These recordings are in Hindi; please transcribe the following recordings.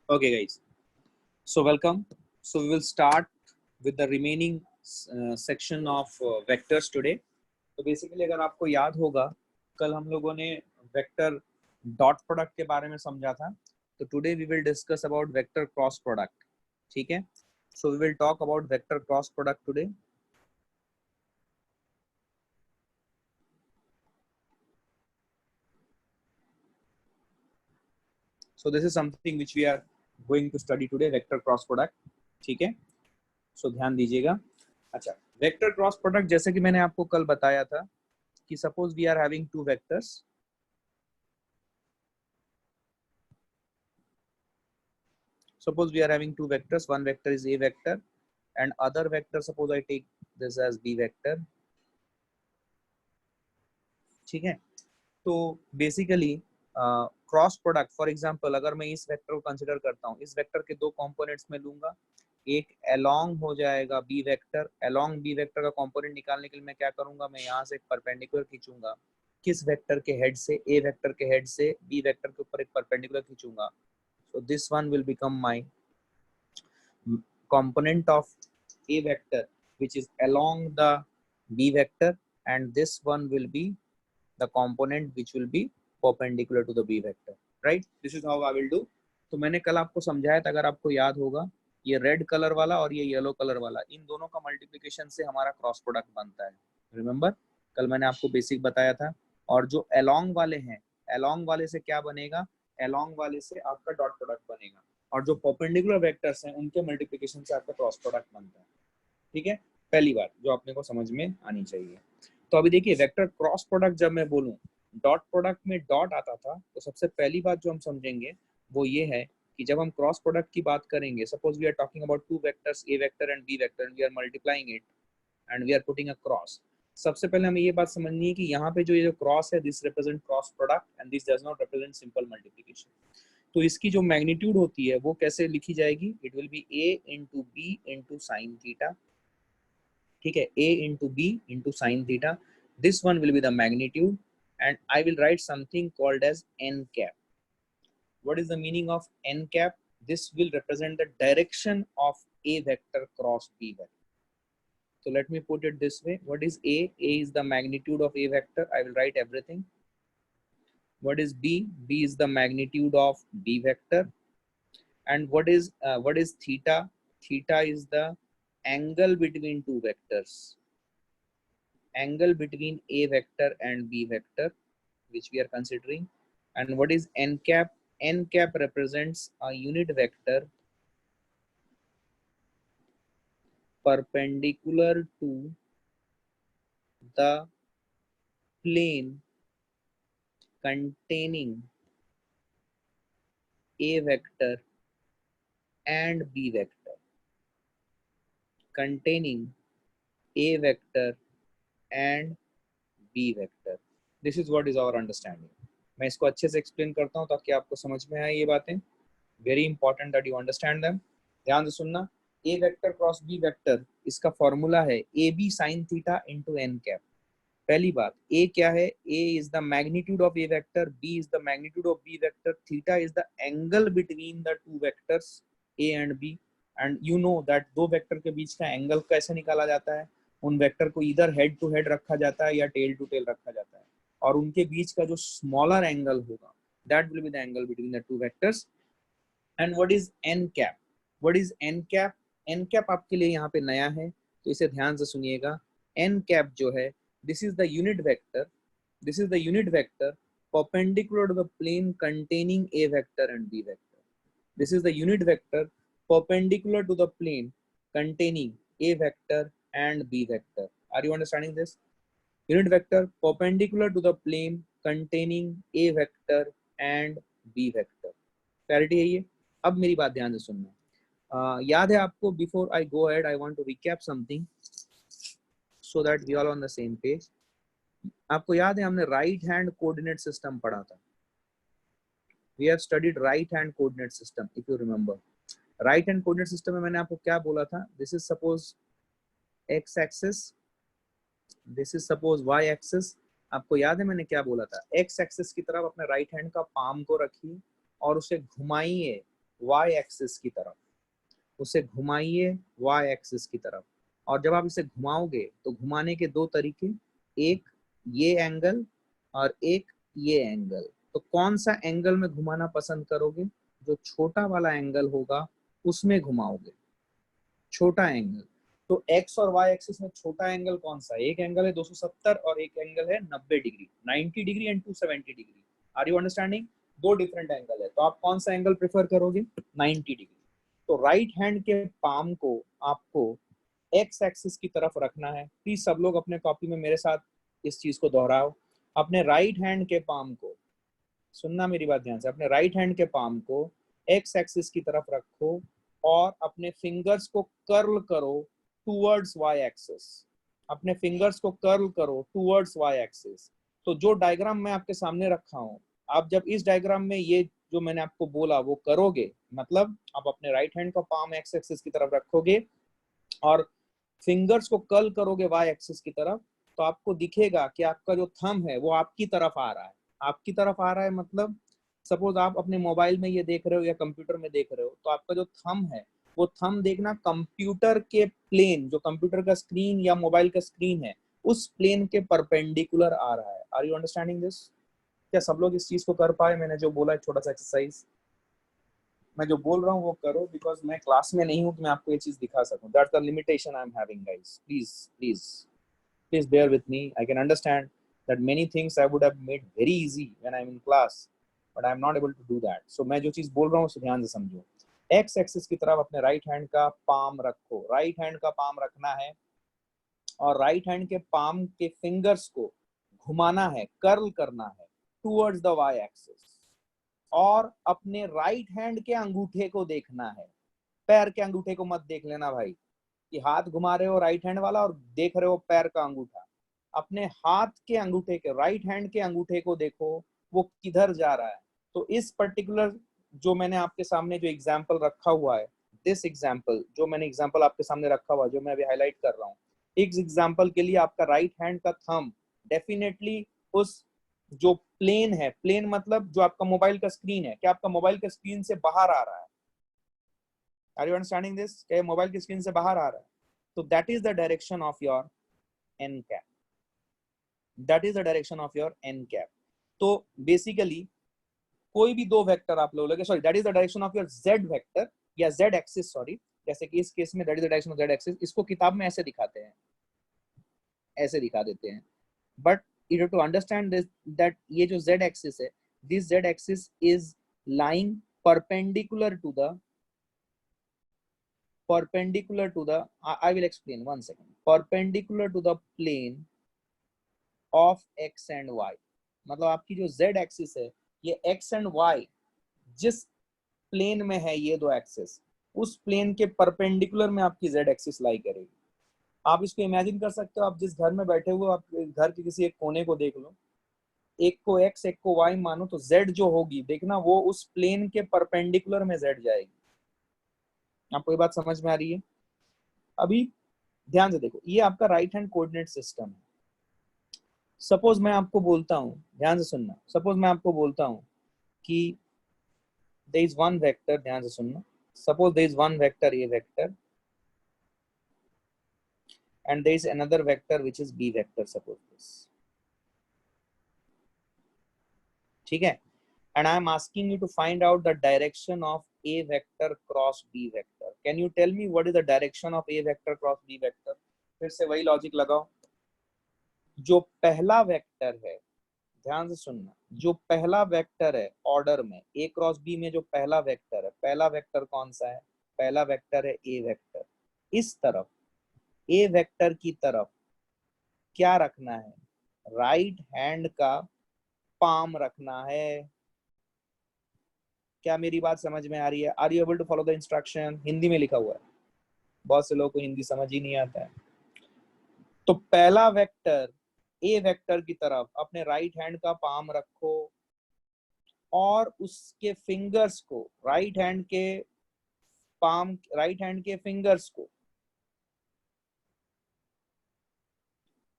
Okay, guys. So welcome. So we will start with the remaining section of vectors today. तो बेसिकली अगर आपको याद होगा कल हम लोगों ने वेक्टर डॉट प्रोडक्ट के बारे में समझा था. तो today we will discuss about vector cross product. ठीक है. So we will talk about vector cross product today. So this is something which we are going to study today, vector cross product. ठीक है. सो ध्यान दीजिएगा. अच्छा, वेक्टर क्रॉस प्रोडक्ट जैसे कि मैंने आपको कल बताया था कि suppose we are having two vectors. Suppose we are having two vectors. One vector is a vector and other vector, suppose I take this as b vector. ठीक है. तो basically cross product, for example अगर मैं इस वेक्टर को कंसिडर करता हूँ, इस वेक्टर के दो कंपोनेंट्स में लूंगा. एक अलोंग हो जाएगा B vector. Along B vector का कंपोनेंट निकालने के लिए मैं क्या करूंगा, मैं यहाँ से एक परपेंडिकुलर खींचूंगा. किस वेक्टर के हेड से? ए वेक्टर के हेड से बी वेक्टर के ऊपर एक परपेंडिकुलर खींचूंगा. So this one will become my component of a vector which is along the b vector, and this one will be the component which will be perpendicular to the b vector. Right, this is how I will do. तो मैंने कल आपको समझाया था, अगर आपको याद होगा, ये रेड कलर वाला और ये येलो कलर वाला, इन दोनों का मल्टीप्लिकेशन से हमारा क्रॉस प्रोडक्ट बनता है. रिमेंबर, कल मैंने आपको बेसिक बताया था. और जो अलोंग वाले हैं, अलोंग वाले से क्या बनेगा? अलोंग वाले से आपका डॉट प्रोडक्ट बनेगा. और जो परपेंडिकुलर वेक्टर्स हैं उनके मल्टीप्लिकेशन से आपका क्रॉस प्रोडक्ट बनता है. ठीक है, पहली बात जो अपने को समझ में आनी चाहिए. तो अभी देखिए, वेक्टर क्रॉस प्रोडक्ट जब मैं बोलूं, डॉट प्रोडक्ट में डॉट आता था, तो सबसे पहली बात जो हम समझेंगे वो ये है कि जब हम क्रॉस प्रोडक्ट की बात करेंगे, suppose we are talking about two vectors, A vector and B vector, and we are multiplying it and we are putting a cross. सबसे पहले हमें ये बात समझनी है कि यहाँ पे जो ये जो क्रॉस है, this represent cross product and this does not represent simple multiplication. तो इसकी जो मैग्नीट्यूड होती है वो कैसे लिखी जाएगी? It will be a into B into sine theta. ठीक है, a into B into sine theta. This one will be the magnitude and I will write something called as n cap. What is the meaning of n cap? This will represent the direction of a vector cross b vector. So let me put it this way. What is a? A is the magnitude of a vector. I will write everything. What is b? B is the magnitude of b vector. And what is theta? Theta is the angle between two vectors. Angle between a vector and b vector, which we are considering. And what is n cap? N cap represents a unit vector perpendicular to the plane containing a vector and b vector. Containing a vector and b vector. This is what is our understanding. मैं इसको अच्छे से एक्सप्लेन करता हूँ ताकि आपको समझ में आए ये बातें. Very important that you understand them. ध्यान से सुनना. A vector cross B vector, इसका फॉर्मूला है A B sine theta into N cap. पहली बात, ए क्या है? A is the magnitude of A vector, B is the magnitude of B vector, theta is the angle between the two vectors A and B. And you know that दो वेक्टर के बीच का एंगल कैसे निकाला जाता है? उन वेक्टर को इधर हेड टू हेड रखा जाता है या टेल टू टेल रखा जाता है, और उनके बीच का जो स्मॉलर एंगल होगा, that will be the angle between the two vectors. And what is N cap? What is N cap? N cap आपके लिए यहाँ पे नया है, तो इसे ध्यान से सुनिएगा. एन कैप जो है, this is the unit vector, this is the unit vector perpendicular to the plane containing a vector and b vector. This is the unit vector perpendicular to the plane containing a vector and b vector. Are you understanding this? Unit vector perpendicular to the plane containing a vector and b vector. Clarity है ये. अब मेरी बात ध्यान से सुनना. याद है आपको? Before I go ahead, I want to recap something so that we all on the same page. आपको याद है हमने राइट हैंड कोऑर्डिनेट सिस्टम पढ़ा था. We have studied right hand coordinate system, if you remember. Right hand coordinate system में मैंने आपको क्या बोला था? This is suppose x axis, this is suppose y axis. आपको याद है मैंने क्या बोला था? x axis की तरफ अपने राइट हैंड का पाम को रखिए और उसे घुमाइए वाई एक्सिस की तरफ, उसे घुमाइए वाई एक्सिस की तरफ। और जब आप इसे घुमाओगे तो घुमाने के दो तरीके, एक ये एंगल और एक ये एंगल। तो कौन सा एंगल में घुमाना पसंद करोगे? जो छोटा वाला एंगल होगा उसमें घुमाओगे, छोटा एंगल। तो एक्स और वाई एक्सिस में छोटा एंगल कौन सा है? एक एंगल है 270 और एक एंगल है 90 degree, 90 degree and 270 degree. Are you understanding? दो डिफरेंट एंगल है, तो आप कौन सा एंगल प्रेफर करोगे? 90 डिग्री। तो राइट हैंड के पाम को आपको एक्स एक्सिस की तरफ रखना है। प्लीज सब लोग अपने कॉपी में मेरे साथ इस चीज को दोहराओ। अपने राइट हैंड के पाम को, सुनना मेरी बात ध्यान से, अपने राइट हैंड के पाम को एक्स एक्सिस की तरफ रखो और अपने फिंगर्स को कर्ल करो टूवर्ड्स वाई एक्सिस। अपने फिंगर्स को कर्ल करो टूवर्ड्स वाई एक्सिस। तो जो डायग्राम मैं आपके सामने रखा हूं, आप जब इस डायग्राम में ये जो मैंने आपको बोला वो करोगे, मतलब आप अपने राइट हैंड का पाम एक्स एक्सिस की तरफ रखोगे और फिंगर्स को कर्ल करोगे वाई एक्सिस की तरफ, तो आपको दिखेगा कि आपका जो थंब है वो आपकी तरफ आ रहा है। आपकी तरफ आ रहा है मतलब सपोज आप अपने मोबाइल में ये देख रहे हो या कंप्यूटर में देख रहे हो, तो आपका जो थंब है वो थंब देखना कंप्यूटर के प्लेन, जो कंप्यूटर का स्क्रीन या मोबाइल का स्क्रीन है उस प्लेन के परपेंडिकुलर आ रहा है। Are you understanding this? क्या सब लोग इस चीज को कर पाए? मैंने जो बोला है छोटा सा एक्सरसाइज, मैं जो बोल रहा हूँ वो करो, बिकॉज मैं क्लास में नहीं हूँ कि मैं आपको ये चीज दिखा सकूं। That's the limitation I am having guys. Please please please bear with me. I can understand that many things I would have made very easy when I'm in class, but I'm not able to do that. So मैं जो चीज बोल रहा हूँ उसे ध्यान से समझो। एक्स एक्सिस की तरफ अपने राइट हैंड का पाम रखो, राइट हैंड का पाम रखना है और राइट हैंड के पाम के फिंगर्स को घुमाना है, कर्ल करना है टूवर्ड्स द वाई एक्सिस। और अपने राइट हैंड के अंगूठे को देखना है, पैर के अंगूठे को मत देख लेना भाई कि हाथ घुमा रहे हो राइट हैंड वाला और देख रहे हो पैर का अंगूठा। अपने हाथ के अंगूठे के, राइट हैंड के अंगूठे को देखो वो किधर जा रहा है। तो इस पर्टिकुलर जो मैंने आपके सामने जो एग्जाम्पल रखा हुआ है, दिस एग्जाम्पल जो मैंने एग्जाम्पल आपके सामने रखा हुआ है, जो मैं अभी हाईलाइट कर रहा हूँ, इस एग्जाम्पल के लिए आपका राइट हैंड का थंब डेफिनेटली उस जो प्लेन है, प्लेन मतलब जो आपका मोबाइल का स्क्रीन है, क्या आपका मोबाइल का स्क्रीन से बाहर आ रहा है? Are you understanding this? क्या मोबाइल की स्क्रीन से बाहर आ रहा है? तो that is the direction of your N cap, that is the direction of your N cap. तो बेसिकली कोई भी दो वेक्टर आप लोगे, sorry that is the direction of your Z vector या जेड एक्सिस, सॉरी, जैसे कि इस केस में that is the direction of Z axis. इसको किताब में ऐसे दिखाते हैं, ऐसे दिखा देते हैं, but you have to understand this that ये जो z axis है, this z axis is lying perpendicular to the I will explain one second, perpendicular to the plane of x and y। मतलब आपकी जो z axis है, ये x and y जिस प्लेन में है, ये दो एक्सिस, उस प्लेन के परपेंडिकुलर में आपकी z एक्सिस लाई करेगी। आप इसको इमेजिन कर सकते हो, आप जिस घर में बैठे हुए, आप घर के किसी एक कोने को देख लो, एक को x एक को y मानो, तो z जो होगी देखना वो उस प्लेन के परपेंडिकुलर में z जाएगी। आपको ये बात समझ में आ रही है? अभी ध्यान से देखो, ये आपका राइट हैंड कोऑर्डिनेट सिस्टम है। सपोज मैं आपको बोलता हूं, ध्यान से सुनना, सपोज मैं आपको बोलता हूं कि there is one vector, ध्यान से सुनना, suppose there is one vector a vector and there is another vector which is b vector, suppose this, ठीक है, and I am asking you to find out the direction of a vector cross b vector. Can you tell me what is the direction of a vector cross b vector? फिर से वही लॉजिक लगाओ, जो पहला वेक्टर है, ध्यान से सुनना, जो पहला वेक्टर है ऑर्डर में a क्रॉस b में, जो पहला वेक्टर है, पहला वेक्टर कौन सा है? पहला वेक्टर है a वेक्टर। इस तरफ ए वेक्टर की तरफ क्या रखना है? राइट हैंड का पाम रखना है। क्या मेरी बात समझ में आ रही है? Are you able to follow the instruction? Hindi में लिखा हुआ है, बहुत से लोगों को हिंदी समझ ही नहीं आता है। तो पहला वेक्टर ए वेक्टर की तरफ अपने राइट हैंड का पाम रखो और उसके फिंगर्स को, राइट हैंड के पाम, राइट हैंड के फिंगर्स को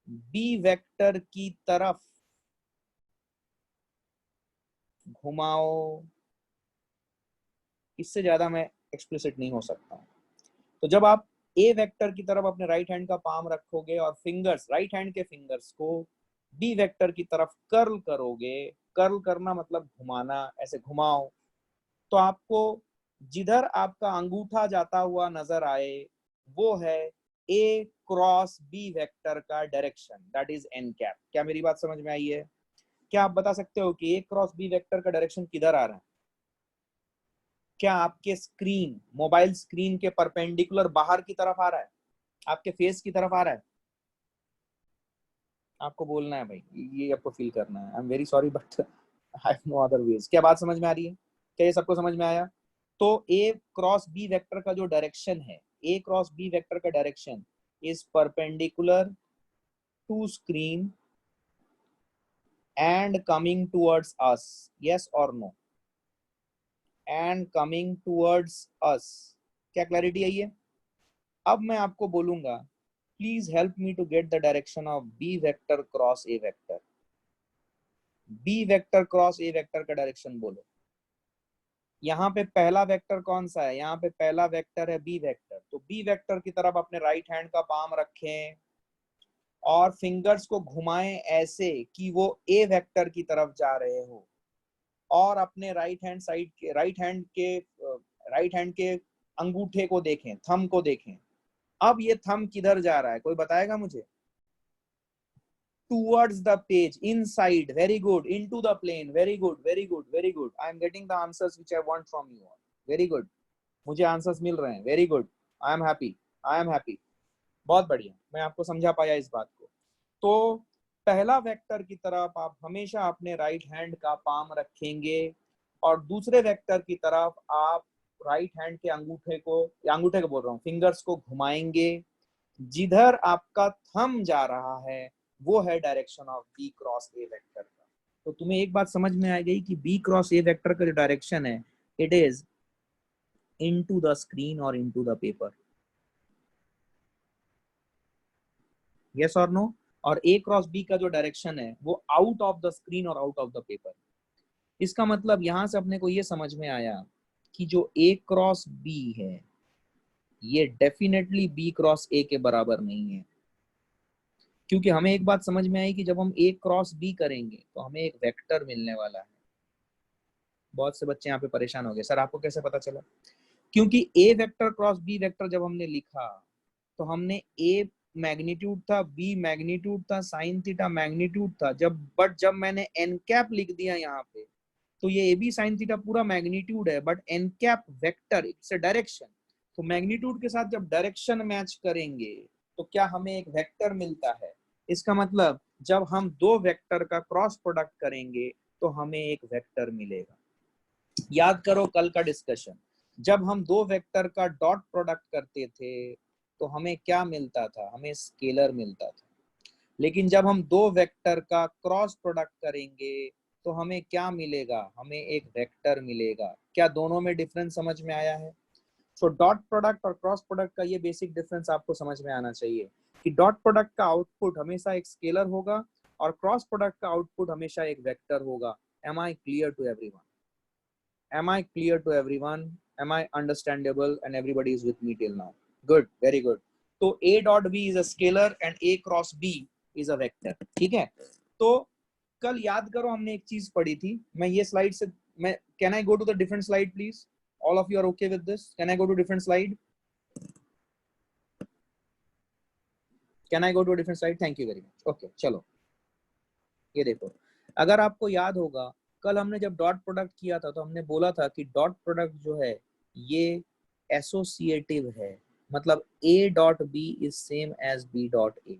बी वेक्टर की तरफ घुमाओ। इससे ज्यादा मैं एक्सप्लिसिट नहीं हो सकता हूँ। तो जब आप ए वेक्टर की तरफ अपने राइट हैंड का पाम रखोगे और फिंगर्स, राइट हैंड के फिंगर्स को बी वेक्टर की तरफ कर्ल करोगे, कर्ल करना मतलब घुमाना, ऐसे घुमाओ, तो आपको जिधर आपका अंगूठा जाता हुआ नजर आए वो है ए क्रॉस बी वेक्टर का direction, that is N cap. क्या मेरी बात समझ में आई है? क्या आप बता सकते हो कि ए क्रॉस बी वेक्टर का डायरेक्शन किधर आ रहा है? क्या आपके स्क्रीन, मोबाइल स्क्रीन के परपेंडिकुलर बाहर की तरफ आ रहा है, आपके फेस की तरफ आ रहा है? आपको बोलना है भाई, ये आपको फील करना है। I am very sorry but I have no other ways. क्या बात समझ में आ रही है? क्या ये सबको समझ में आया? तो ए क्रॉस बी वेक्टर का जो डायरेक्शन है, ए क्रॉस बी वेक्टर का direction is perpendicular to screen and coming towards us, yes और no? And coming towards us. क्या क्लैरिटी आई है? अब मैं आपको बोलूंगा please help me to get the direction of B vector cross A vector. B vector cross A vector का डायरेक्शन बोलो। यहाँ पे पहला वेक्टर कौन सा है? यहाँ पे पहला वेक्टर है बी वेक्टर। तो बी वेक्टर की तरफ अपने राइट हैंड का पाम रखें और फिंगर्स को घुमाएं ऐसे कि वो ए वेक्टर की तरफ जा रहे हो, और अपने राइट हैंड साइड के, राइट हैंड के अंगूठे को देखें, थंब को देखें। अब ये थंब किधर जा रहा है, कोई बताएगा मुझे? Towards the page, inside, very good, into the plane, very good, very good, very good. I am getting the answers which I want from you all. Very good, मुझे आंसर्स मिल रहे हैं। Very good, I am happy, I am happy. बहुत बढ़िया, मैं आपको समझा पाया इस बात को। तो पहला वेक्टर की तरफ आप हमेशा अपने राइट हैंड का पाम रखेंगे और दूसरे वेक्टर की तरफ आप राइट हैंड के अंगूठे को, या अंगूठे को बोल रहा हूँ, फिंगर्स को घुमाएंगे। जिधर आपका थंब जा रहा है वो है direction of B cross A vector का। तो तुम्हें एक बात समझ में आ गई कि बी क्रॉस ए वेक्टर का जो डायरेक्शन है, it is into the screen or into the paper, yes or no? और a क्रॉस b का जो डायरेक्शन है वो आउट ऑफ द स्क्रीन और आउट ऑफ द पेपर। इसका मतलब यहां से अपने को ये समझ में आया कि जो a क्रॉस b है ये डेफिनेटली b क्रॉस a के बराबर नहीं है। क्योंकि हमें एक बात समझ में आई कि जब हम a क्रॉस b करेंगे तो हमें एक वेक्टर मिलने वाला है। बहुत से बच्चे यहाँ पे परेशान हो गए, सर आपको कैसे पता चला? क्योंकि a vector cross b vector जब हमने लिखा तो हमने a मैग्नीट्यूड था, b मैग्नीट्यूड था, साइन थीटा मैग्नीट्यूड था, जब मैंने n कैप लिख दिया यहाँ पे तो ये ए बी साइन थीटा पूरा मैग्नीट्यूड है, but n cap vector it's a direction. तो मैग्नीट्यूड के साथ जब डायरेक्शन मैच करेंगे तो क्या हमें एक वेक्टर मिलता है। इसका मतलब जब हम दो वेक्टर का क्रॉस प्रोडक्ट करेंगे तो हमें एक वेक्टर मिलेगा। याद करो कल का डिस्कशन, जब हम दो वेक्टर का डॉट प्रोडक्ट करते थे तो हमें क्या मिलता था? हमें स्केलर मिलता था। लेकिन जब हम दो वेक्टर का क्रॉस प्रोडक्ट करेंगे तो हमें क्या मिलेगा? हमें एक वेक्टर मिलेगा। क्या दोनों में डिफरेंस समझ में आया है? सो डॉट प्रोडक्ट और क्रॉस प्रोडक्ट का ये बेसिक डिफरेंस आपको समझ में आना चाहिए कि डॉट प्रोडक्ट का आउटपुट हमेशा एक स्केलर होगा और क्रॉस प्रोडक्ट का आउटपुट हमेशा एक वेक्टर होगा। Am I clear to everyone? Am I clear to everyone? Am I understandable and everybody is with me till now? Good, very good. तो a dot b is a scalar and a cross b is a vector। ठीक है? तो कल याद करो हमने एक चीज पढ़ी थी। मैं ये स्लाइड से, मैं can I go to the different slide please? All of you are okay with this? Can I go to different slide? Can I go to a different slide? Thank you very much. Okay, चलो ये देखो, अगर आपको याद होगा कल हमने जब डॉट प्रोडक्ट किया था तो हमने बोला था कि डॉट प्रोडक्ट जो है ये एसोसिएटिव है, मतलब a dot b is same as b dot a।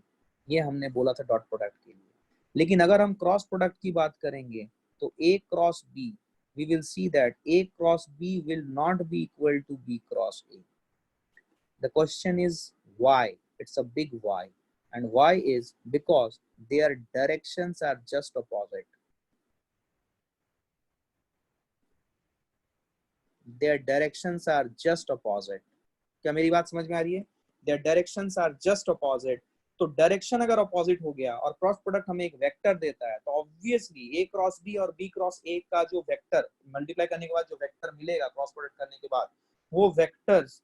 ये हमने बोला था डॉट प्रोडक्ट के लिए। लेकिन अगर हम क्रॉस प्रोडक्ट की बात करेंगे तो a cross b, we will see that a cross b will not be equal to b cross a. The question is why? It's a big why. And why is because their directions are just opposite. Their directions are just opposite. क्या मेरी बात समझ में आ रही है? Their directions are just opposite. तो डायरेक्शन अगर अपोजिट हो गया और क्रॉस प्रोडक्ट हमें एक वेक्टर देता है, तो ऑब्वियसली ए क्रॉस बी और बी क्रॉस ए का जो वेक्टर मल्टीप्लाई करने के बाद जो वेक्टर मिलेगा क्रॉस प्रोडक्ट करने के बाद, वो वेक्टर्स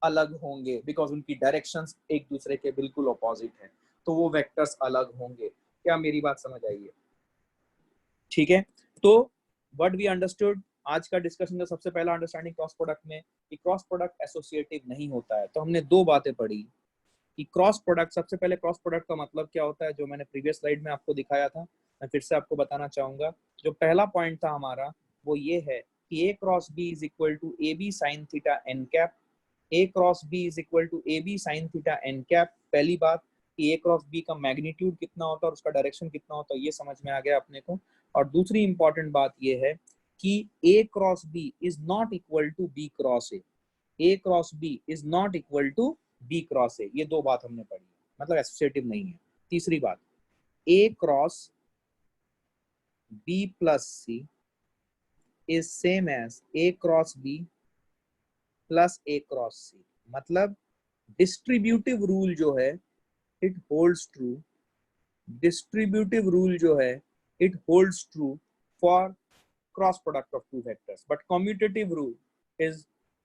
अलग होंगे, बिकॉज उनकी डायरेक्शंस एक दूसरे के बिल्कुल अपोजिट है, तो वो वेक्टर्स अलग होंगे। क्या मेरी बात समझ आई है? ठीक है, तो व्हाट वी अंडरस्टूड आज का डिस्कशन का सबसे पहला अंडरस्टैंडिंग क्रॉस प्रोडक्ट में कि क्रॉस प्रोडक्ट एसोसिएटिव नहीं होता है। तो हमने दो बातें पढ़ी कि क्रॉस प्रोडक्ट, सबसे पहले क्रॉस प्रोडक्ट का मतलब क्या होता है, जो मैंने प्रीवियस स्लाइड में आपको दिखाया था, मैं फिर से आपको बताना चाहूंगा। जो पहला पॉइंट था हमारा वो ये है कि A cross B is equal to A B sine theta N cap. A cross B is equal to A B sine theta N cap. पहली बात कि ए क्रॉस बी का मैग्नीट्यूड कितना होता है और उसका डायरेक्शन कितना होता है, ये समझ में आ गया अपने को। और दूसरी इंपॉर्टेंट बात ये है कि A cross B is not equal to B cross A. A cross B is not equal to B cross A. ये दो बात हमने पढ़ी है, मतलब एसोसिएटिव नहीं है। तीसरी बात, A cross B plus C is same as A cross B plus A cross C. मतलब डिस्ट्रीब्यूटिव रूल जो है it holds true, distributive rule जो है it holds true for cross product of two vectors, but commutative rule is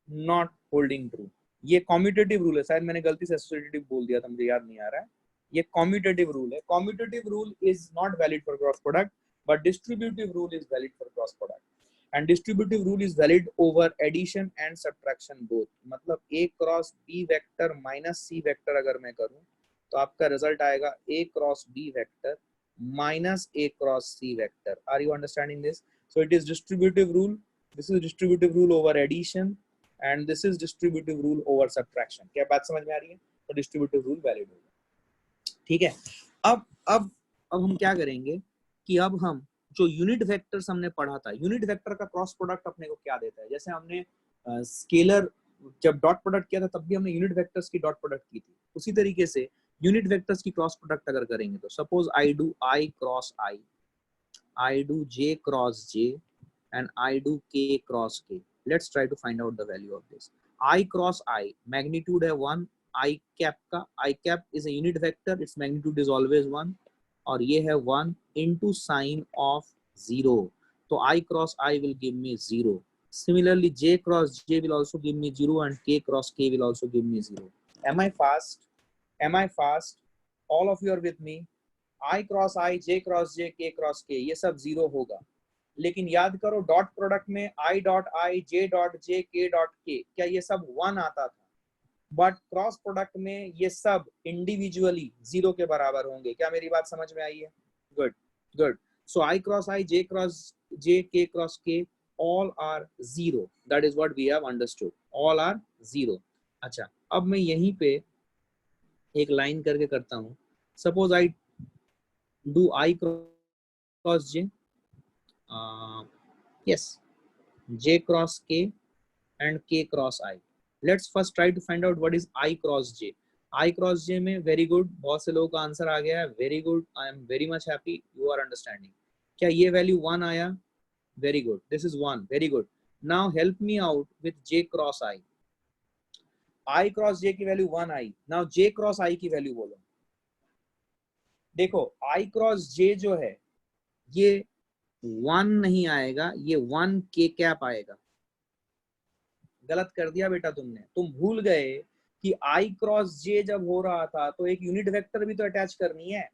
not holding true. ये कम्यूटेटिव रूल है, शायद मैंने गलती से एसोसिएटिव बोल दिया था, मुझे याद नहीं आ रहा है। ये कम्यूटेटिव रूल है। Commutative rule is not valid for cross product, but distributive rule is valid for cross product. And distributive rule is valid over addition and subtraction both. मतलब A cross B vector minus C vector अगर मैं करूं तो आपका रिजल्ट आएगा A cross B vector minus A cross C vector. Are you understanding this? So it is distributive rule. This is distributive rule over addition, and this is distributive rule over subtraction. क्या बात समझ में आ रही है? तो distributive rule valid होगा। ठीक है, अब हम क्या करेंगे कि अब हम जो यूनिट वेक्टर्स हमने पढ़ा था, यूनिट वेक्टर का क्रॉस प्रोडक्ट अपने को क्या देता है। जैसे हमने स्केलर जब डॉट प्रोडक्ट किया था तब भी हमने यूनिट वेक्टर्स की डॉट प्रोडक्ट की थी। उसी तरीके से यूनिट वेक्टर्स की क्रॉस प्रोडक्ट अगर करेंगे तो suppose I do I cross I, I do j cross j, and I do k cross k. Let's try to find out the value of this. I cross I, magnitude है 1, I cap का, I cap is a unit vector, its magnitude is always 1, और ये है 1 into sign of 0. तो I cross I will give me 0. Similarly, j cross j will also give me 0 and k cross k will also give me 0. Am I fast? Am I fast? All of you are with me. I cross I, J cross J, K cross के, ये सब 0 होगा। लेकिन याद करो डॉट प्रोडक्ट में I dot I, J dot J, के डॉट के, क्या ये सब 1 आता था? बट क्रॉस प्रोडक्ट में ये सब इंडिविजुअली 0 के बराबर होंगे। क्या मेरी बात समझ में आई है? Good good. So I cross I, J cross J, K cross के, all are 0. That is what we have understood. All are 0. अच्छा, अब मैं यहीं पे एक लाइन करके करता हूँ। Suppose I do I cross j, yes, j cross k and k cross I. Let's first try to find out what is I cross j. I cross j में very good, बहुत से लोगों का आंसर आ गया है, very good, I am very much happy you are understanding. क्या ये वैल्यू 1 आया? Very good, this is 1, very good. Now help me out with j cross I. I cross j की value 1 I, now j cross I की वैल्यू बोलो। देखो I क्रॉस J जो है ये 1 नहीं आएगा, ये 1 k कैप आएगा। गलत कर दिया बेटा तुमने, तुम भूल गए कि I क्रॉस J जब हो रहा था तो एक यूनिट वेक्टर भी तो अटैच करनी है।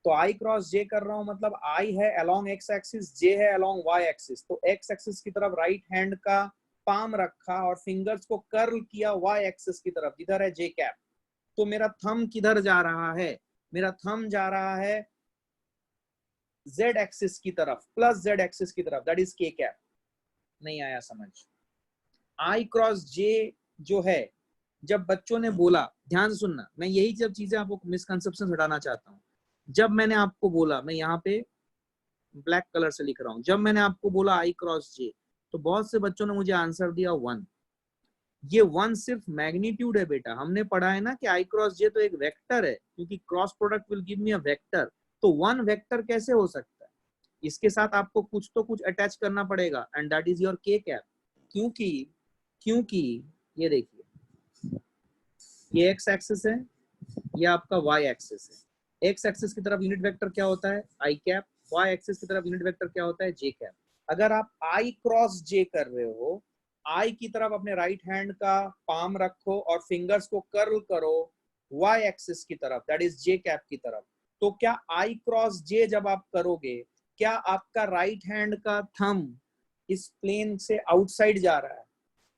तो I क्रॉस J कर रहा हूं मतलब I है along x एक्सिस, J है along y एक्सिस। तो x एक्सिस की तरफ राइट हैंड का पाम रखा और फिंगर्स को कर्ल किया y एक्सिस की तरफ, जिधर है J कैप। तो मेरा थंब किधर जा रहा है? मेरा थंब जा रहा है z एक्सिस की तरफ, प्लस z एक्सिस की तरफ, दैट इज k कैप। नहीं आया समझ? I क्रॉस j जो है, जब बच्चों ने बोला, ध्यान से सुनना, मैं यही जब चीजें आपको मिसकंसेप्शन हटाना चाहता हूँ। जब मैंने आपको बोला, मैं यहाँ पे ब्लैक कलर से लिख रहा हूँ, जब मैंने आपको बोला I क्रॉस j, तो बहुत से बच्चों ने मुझे आंसर दिया 1। ये 1 सिर्फ मैग्नीट्यूड है बेटा। हमने पढ़ा है ना कि I क्रॉस j तो एक वेक्टर है, क्योंकि cross product will give me a vector. तो 1 वेक्टर कैसे हो सकता है? इसके साथ आपको कुछ तो कुछ अटैच करना पड़ेगा, and that is your k cap. क्योंकि ये देखिए, ये x एक्सिस है ये आपका y एक्सिस है। x एक्सिस की तरफ यूनिट वेक्टर क्या होता है i कैप, y एक्सिस की तरफ यूनिट वेक्टर क्या होता है j कैप। अगर आप i क्रॉस j कर रहे हो, i की तरफ अपने राइट हैंड का पाम रखो और फिंगर्स को कर्ल करो y एक्सिस की तरफ, दैट इज j कैप की तरफ, तो क्या i क्रॉस j जब आप करोगे, क्या आपका राइट हैंड का थंब इस प्लेन से आउटसाइड जा रहा है,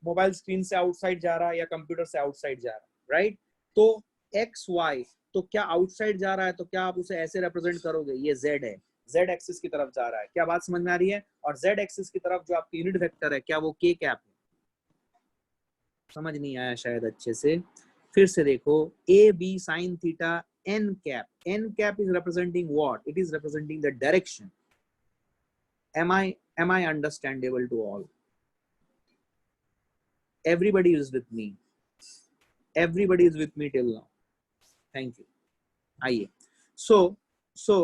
मोबाइल स्क्रीन से आउटसाइड जा रहा है या कंप्यूटर से आउटसाइड जा रहा है, राइट? तो एक्स वाई, तो क्या आउटसाइड जा रहा है, तो क्या आप उसे ऐसे रिप्रेजेंट करोगे, ये जेड है, जेड एक्सिस की तरफ जा रहा है। क्या बात समझ में आ रही है? और जेड एक्सिस की तरफ जो आपकी यूनिट वेक्टर है, क्या वो के कैप है? समझ नहीं आया शायद अच्छे से, फिर से देखो, A B sine theta N cap, N cap is representing what? It is representing the direction. am I understandable to all? Everybody is with me, everybody is with me till now, thank you। आइए, so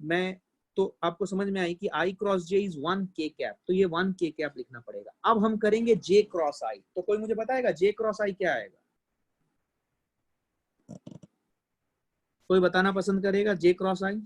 मैं, तो आपको समझ में आई कि I cross J is 1 K cap, तो ये 1 K कैप लिखना पड़ेगा। अब हम करेंगे J क्रॉस I, तो कोई मुझे बताएगा J क्रॉस I क्या आएगा? कोई बताना पसंद करेगा J क्रॉस I?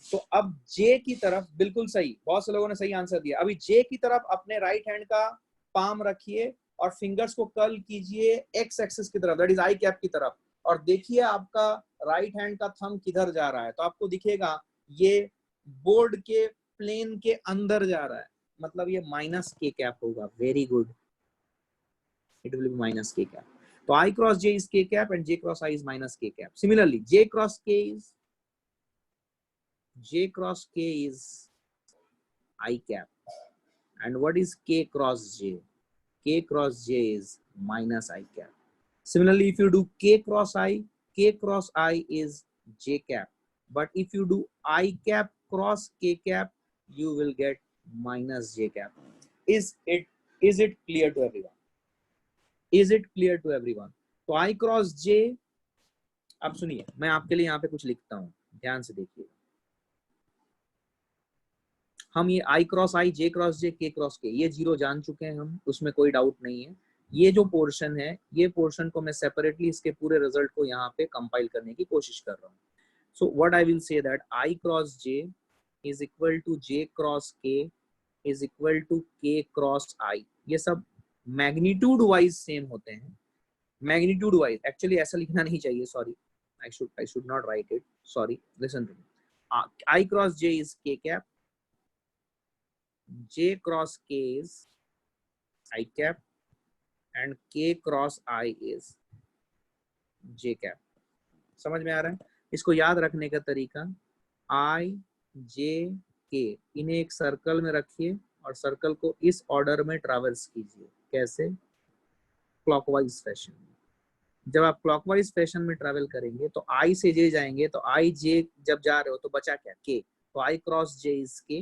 तो अब J की तरफ, बिल्कुल सही, बहुत से लोगों ने सही आंसर दिया। अभी J की तरफ अपने राइट हैंड का पाम रखिए और फिंगर्स को कर्ल कीजिए एक्स एक्सिस की तरफ, दैट इज आई कैप की तरफ, और देखिए आपका राइट हैंड का थंब किधर जा रहा है। तो आपको दिखेगा ये बोर्ड के प्लेन के अंदर जा रहा है, मतलब ये माइनस के कैप होगा। Very good, it will be minus के कैप। तो I cross J is K cap and J cross I is minus K cap. Similarly, J cross K is I cap. And what is K cross J? K cross J is minus I cap. Similarly, if you do K cross I is J cap. But if you do I cap cross K cap, you will get minus J cap. Is it clear to everyone? Is it clear to everyone? तो I cross J, अब सुनिए, मैं आपके लिए यहाँ पे कुछ लिखता हूँ, ध्यान से देखिए। हम ये I cross I, J cross J, K cross K, ये जीरो जान चुके हैं हम, उसमें कोई डाउट नहीं है। ये जो पोर्शन है, ये पोर्शन को मैं सेपरेटली इसके पूरे रिजल्ट को यहाँ पे कंपाइल करने की कोशिश कर रहा हूँ। So what I will say that I cross J is equal to J cross K is equal to K cross I। ये सब मैग्नीट्यूड वाइज सेम होते हैं, मैग्नीट्यूड वाइज। एक्चुअली ऐसा लिखना नहीं चाहिए, sorry, I should not write it, sorry, listen to me। I cross J is K cap, J cross K is I cap, and K cross I is J cap। समझ में आ रहा है? इसको याद रखने का तरीका, I J K, इन्हें एक सर्कल में रखिए और सर्कल को इस ऑर्डर में ट्रैवर्स कीजिए। कैसे? क्लॉकवाइज फैशन में। जब आप क्लॉकवाइज फैशन में ट्रैवल करेंगे तो I से J जाएंगे, तो I J जब जा रहे हो तो बचा क्या? K, तो I cross J is K।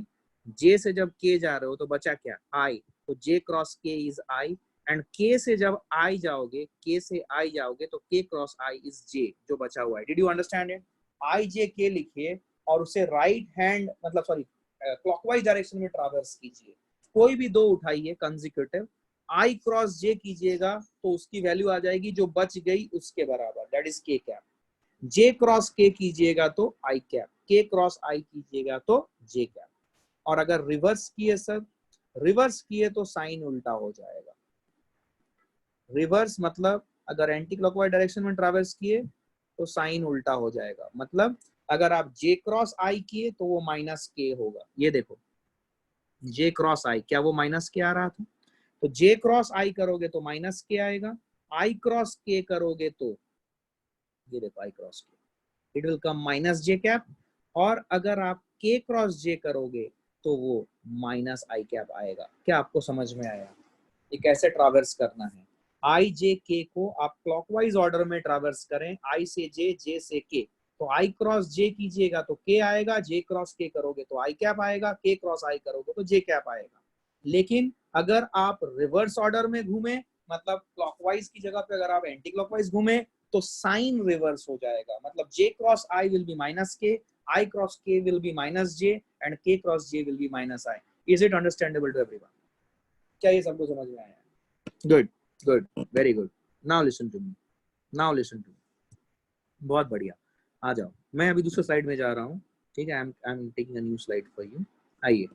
J से जब K जा रहे हो तो बचा क्या? I, तो J cross K is I, and K से जब I जाओगे, K से I जाओगे तो K cross I is J, जो बचा हुआ है। Did you understand it? I J K लिखिए और उसे राइट हैंड, मतलब सॉरी, क्लॉकवाइज डायरेक्शन में ट्रैवर्स कीजिए। कोई भी दो उठाइए कंसेक्यूटिव, I क्रॉस J कीजिएगा तो उसकी वैल्यू आ जाएगी जो बच गई उसके बराबर, that is K cap. J cross K कीजिएगा तो I cap, K cross I कीजिएगा तो J कैप। और अगर रिवर्स किए सर, रिवर्स किए तो साइन उल्टा हो जाएगा। रिवर्स मतलब अगर एंटी क्लॉकवाइज डायरेक्शन में ट्रैवर्स किए तो साइन उल्टा हो जाएगा। मतलब अगर आप J क्रॉस I किए तो वो माइनस K होगा। ये देखो, J क्रॉस I, क्या वो माइनस K आ रहा था? तो J क्रॉस I करोगे तो माइनस K आएगा, I क्रॉस K करोगे तो ये देखो I cross K, it will come minus J cap. और अगर आप K क्रॉस J करोगे तो वो माइनस I कैप आएगा। क्या आपको समझ में आया? ये कैसे ट्रैवर्स करना है? I J K को आप क्लॉकवाइज ऑर्डर में ट्रैवर्स करें, I से J, J से K। तो I क्रॉस J कीजिएगा तो K आएगा, J क्रॉस K करोगे तो I कैप आएगा, K क्रॉस I करोगे तो J कैप आएगा। लेकिन अगर आप रिवर्स ऑर्डर में घूमे, मतलब क्लॉकवाइज की जगह पे अगर आप एंटी क्लॉकवाइज घूमे तो साइन रिवर्स हो जाएगा। मतलब J cross I will be minus K, I cross K will be minus J, and K cross J will be minus I। Is it understandable to everyone? क्या ये सबको समझ में आया? Good, good, very good. Now listen to me, now listen to me. बहुत बढ़िया, आ जाओ। मैं अभी दूसरे स्लाइड में जा रहा हूँ, ठीक है। I am taking a new slide for you. आइए,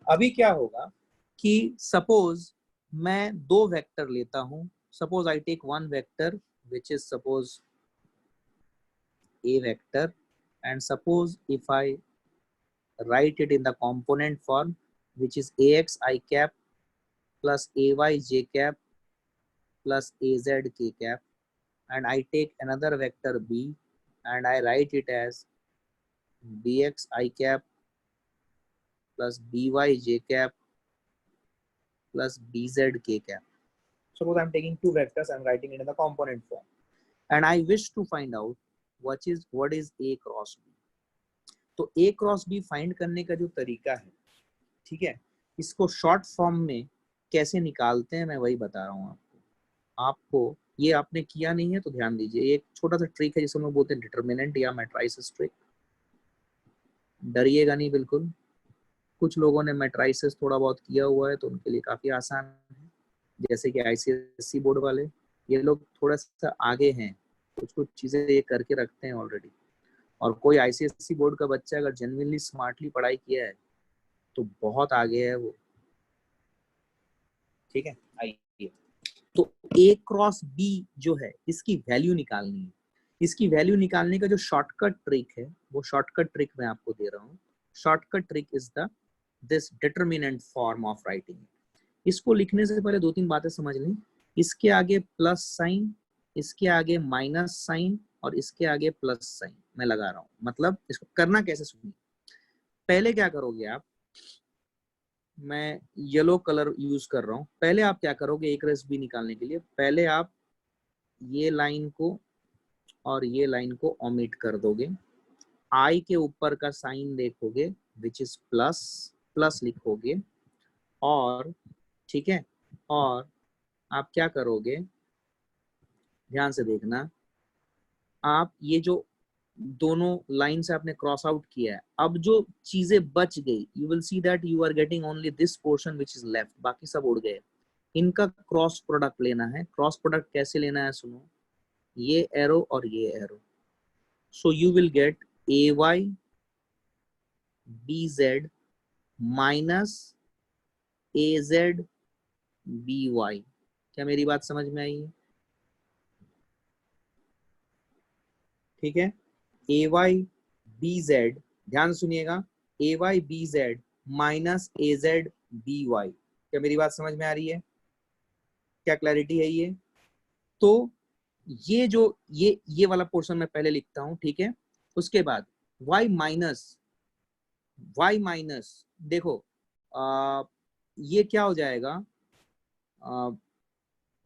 अभी क्या होगा कि सपोज मैं दो वेक्टर लेता हूँ। Suppose I take one vector which is suppose a vector, and suppose if I write it in the component form, which is ax I cap plus ay j cap plus az k cap, and I take another vector b and I write it as bx I cap plus by j cap plus bz k cap. Suppose I'm taking two vectors, I'm writing it in the component form, and I wish to find out what is a cross b. तो a क्रॉस b फाइंड करने का जो तरीका है, ठीक है, इसको शॉर्ट फॉर्म में कैसे निकालते हैं मैं वही बता रहा हूँ आपको। ये आपने किया नहीं है तो ध्यान दीजिए, एक छोटा सा ट्रिक है जिसे हम लोग बोलते हैं डिटरमिनेंट या मैट्राइसिस ट्रिक। डरिएगा नहीं बिल्कुल, कुछ लोगों ने मैट्राइसिस थोड़ा बहुत किया हुआ है तो उनके लिए काफी आसान है, जैसे कि आईसीएससी बोर्ड वाले, ये लोग थोड़ा सा आगे हैं, कुछ कुछ चीजें ये करके रखते हैं ऑलरेडी। और कोई आईसीएससी बोर्ड का बच्चा अगर जेन्युइनली स्मार्टली पढ़ाई किया है तो बहुत आगे है वो, ठीक है। आइए, तो ए क्रॉस बी जो है इसकी वैल्यू निकालनी है। इसकी वैल्यू निकालने का जो शॉर्टकट ट्रिक है वो शॉर्टकट ट्रिक मैं आपको दे रहा हूँ। Shortcut trick is the this determinant form of writing. इसको लिखने से पहले दो तीन बातें समझ लें। इसके आगे प्लस साइन, इसके आगे माइनस साइन और इसके आगे प्लस साइन मैं लगा रहा हूँ। मतलब इसको करना कैसे सुनिए। पहले क्या करोगे आप, मैं येलो कलर यूज कर रहा हूँ। पहले आप क्या करोगे, एक रेस बी निकालने के लिए पहले आप ये लाइन को और ये लाइन को ओमिट कर दोगे। आई के ऊपर का साइन देखोगे विच इज प्लस, प्लस लिखोगे। और ठीक है, और आप क्या करोगे, ध्यान से देखना, आप ये जो दोनों लाइन से आपने क्रॉस आउट किया है, अब जो चीजें बच गई you will see that you are getting only this portion which is left, बाकी सब उड़ गए। इनका क्रॉस प्रोडक्ट लेना है। क्रॉस प्रोडक्ट कैसे लेना है सुनो, ये एरो और ये arrow. So you will get A Y B Z minus A Z B Y. क्या मेरी बात समझ में आई है? ठीक है, ए वाई बी जेड, ध्यान सुनिएगा, ए Y B Z minus A Z B Y. क्या मेरी बात समझ में आ रही है? क्या क्लैरिटी है ये? तो ये जो ये वाला पोर्शन मैं पहले लिखता हूं, ठीक है। उसके बाद y माइनस देखो, ये क्या हो जाएगा,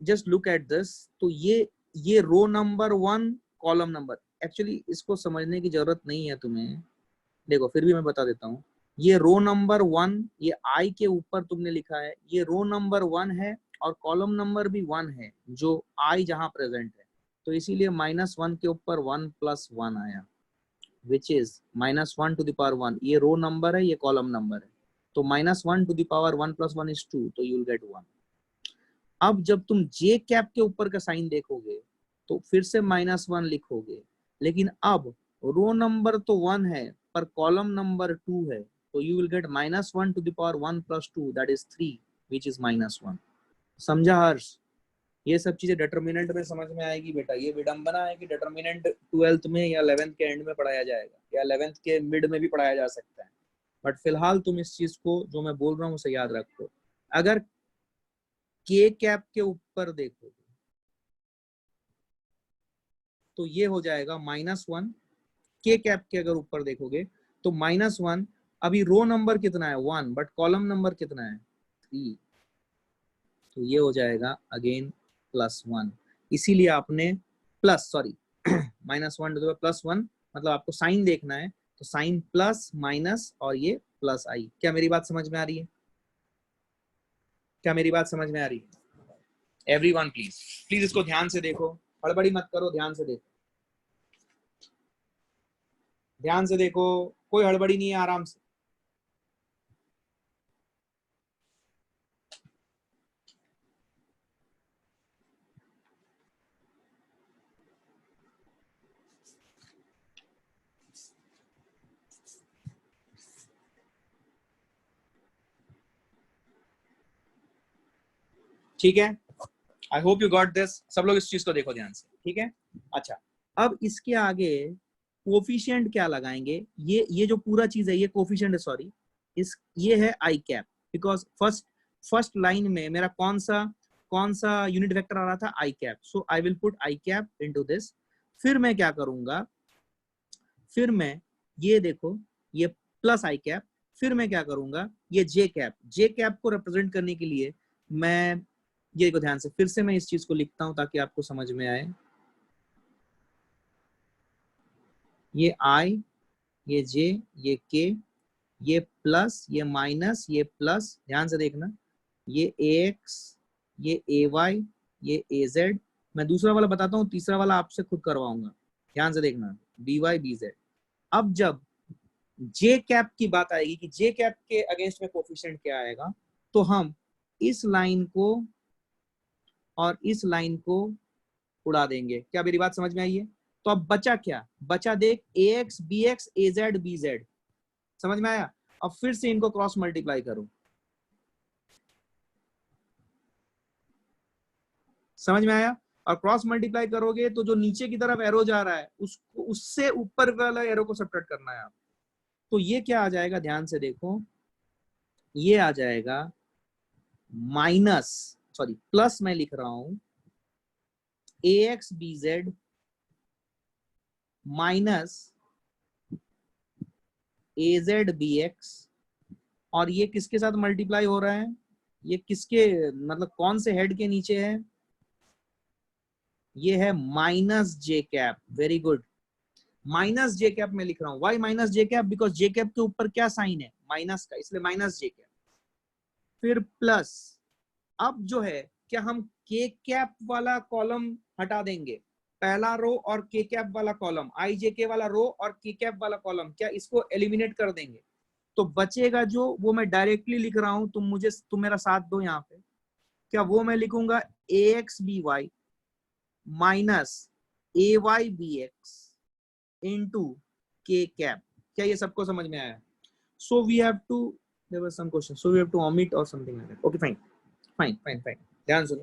जस्ट लुक एट दिस। तो ये row number one column number, actually इसको समझने की जरूरत नहीं है तुम्हें, देखो फिर भी मैं बता देता हूँ। ये रो नंबर वन, ये आई के ऊपर तुमने लिखा है, ये रो नंबर वन है और कॉलम नंबर भी वन है जो आई जहां प्रेजेंट है। तो इसीलिए माइनस वन के ऊपर वन प्लस वन आया which is minus one to the power one. ये रो नंबर है, ये कॉलम नंबर है, तो minus one to the power one plus one is two, तो यू विल गेट वन। अब जब तुम जे कैप के ऊपर का साइन देखोगे तो फिर से माइनस वन लिखोगे, लेकिन अब रो नंबर तो वन है पर कॉलम नंबर टू है, तो you will get minus one to the power one plus two that is three which is minus one. समझा हर्ष? ये सब चीजें डिटर्मिनेंट में समझ में आएगी बेटा। ये विडंबना है कि डिटर्मिनेंट 12th में या 11th के एंड में पढ़ाया जाएगा या 11th के मिड में भी पढ़ाया जा सकता है, बट फिलहाल तुम इस चीज को जो मैं बोल रहा हूँ उसे याद रखो। अगर के कैप के ऊपर देखोगे तो ये हो जाएगा माइनस वन। के कैप के अगर ऊपर देखोगे तो माइनस वन। अभी रो नंबर कितना है, वन, बट कॉलम नंबर कितना है, थ्री, तो ये हो जाएगा अगेन प्लस वन। इसीलिए आपने plus sorry minus one to the plus one, मतलब आपको साइन देखना है तो साइन प्लस माइनस और ये प्लस आई। क्या मेरी बात समझ में आ रही है? क्या मेरी बात समझ में आ रही है? एवरीवन प्लीज प्लीज इसको ध्यान से देखो, हड़बड़ी मत करो, ध्यान से देखो, ध्यान से देखो, कोई हड़बड़ी नहीं है, आराम से। ठीक है, I hope you got this. सब लोग इस चीज को देखो ध्यान से, ठीक है। अच्छा, अब इसके आगे कोफिशिएंट क्या लगाएंगे, ये जो पूरा चीज है ये कोफिशिएंट है, सॉरी, इस ये है I cap, because first line में मेरा कौन सा यूनिट वेक्टर आ रहा था, I cap, so I will put I cap into this. फिर मैं क्या करूंगा, फिर मैं ये देखो ये प्लस आई कैप, फिर मैं क्या करूंगा, ये जे कैप को रिप्रेजेंट करने के लिए मैं ये देखो ध्यान से, फिर से मैं इस चीज को लिखता हूं ताकि आपको समझ में आए। ये आई, ये जे, ये के, ये प्लस, ये माइनस, ये प्लस, ध्यान से देखना, ये AX, ये AY, ये AZ। मैं दूसरा वाला बताता हूँ, तीसरा वाला आपसे खुद करवाऊंगा, ध्यान से देखना, BY BZ। अब जब जे कैप की बात आएगी कि जे कैप के अगेंस्ट में कोफिशिएंट क्या आएगा, तो हम इस लाइन को और इस लाइन को उड़ा देंगे। क्या मेरी बात समझ में आई है? तो अब बचा क्या, बचा देख AX BX AZ BZ, समझ में आया? अब फिर से इनको क्रॉस मल्टीप्लाई करो, समझ में आया? और क्रॉस मल्टीप्लाई करोगे तो जो नीचे की तरफ एरो जा रहा है उसको उससे ऊपर वाला एरो को सब्ट्रैक्ट करना है आप। तो ये क्या आ जाएगा, ध्यान से देखो, ये आ जाएगा माइनस, सॉरी प्लस मैं लिख रहा हूं, AX BZ minus AZ BX, और ये किसके साथ मल्टीप्लाई हो रहा है, ये किसके मतलब कौन से हेड के नीचे है, ये है माइनस जे कैप। वेरी गुड, माइनस जे कैप में लिख रहा हूं। Y minus J cap, because J cap के ऊपर क्या साइन है, माइनस का, इसलिए माइनस जे कैप। फिर प्लस, अब जो है क्या हम के कैप वाला कॉलम हटा देंगे, पहला रो और के कैप वाला कॉलम, आई जे के वाला रो और के कैप वाला कॉलम, क्या इसको एलिमिनेट कर देंगे? तो बचेगा जो, वो मैं डायरेक्टली लिख रहा हूं, तुम मेरा साथ दो यहाँ पे। क्या वो मैं लिखूंगा AX BY minus AY BX into K cap. क्या ये सबको समझ में आया? So we have to, there were some question, so we have to omit or something like that. Okay fine fine fine fine, ध्यान सुनो,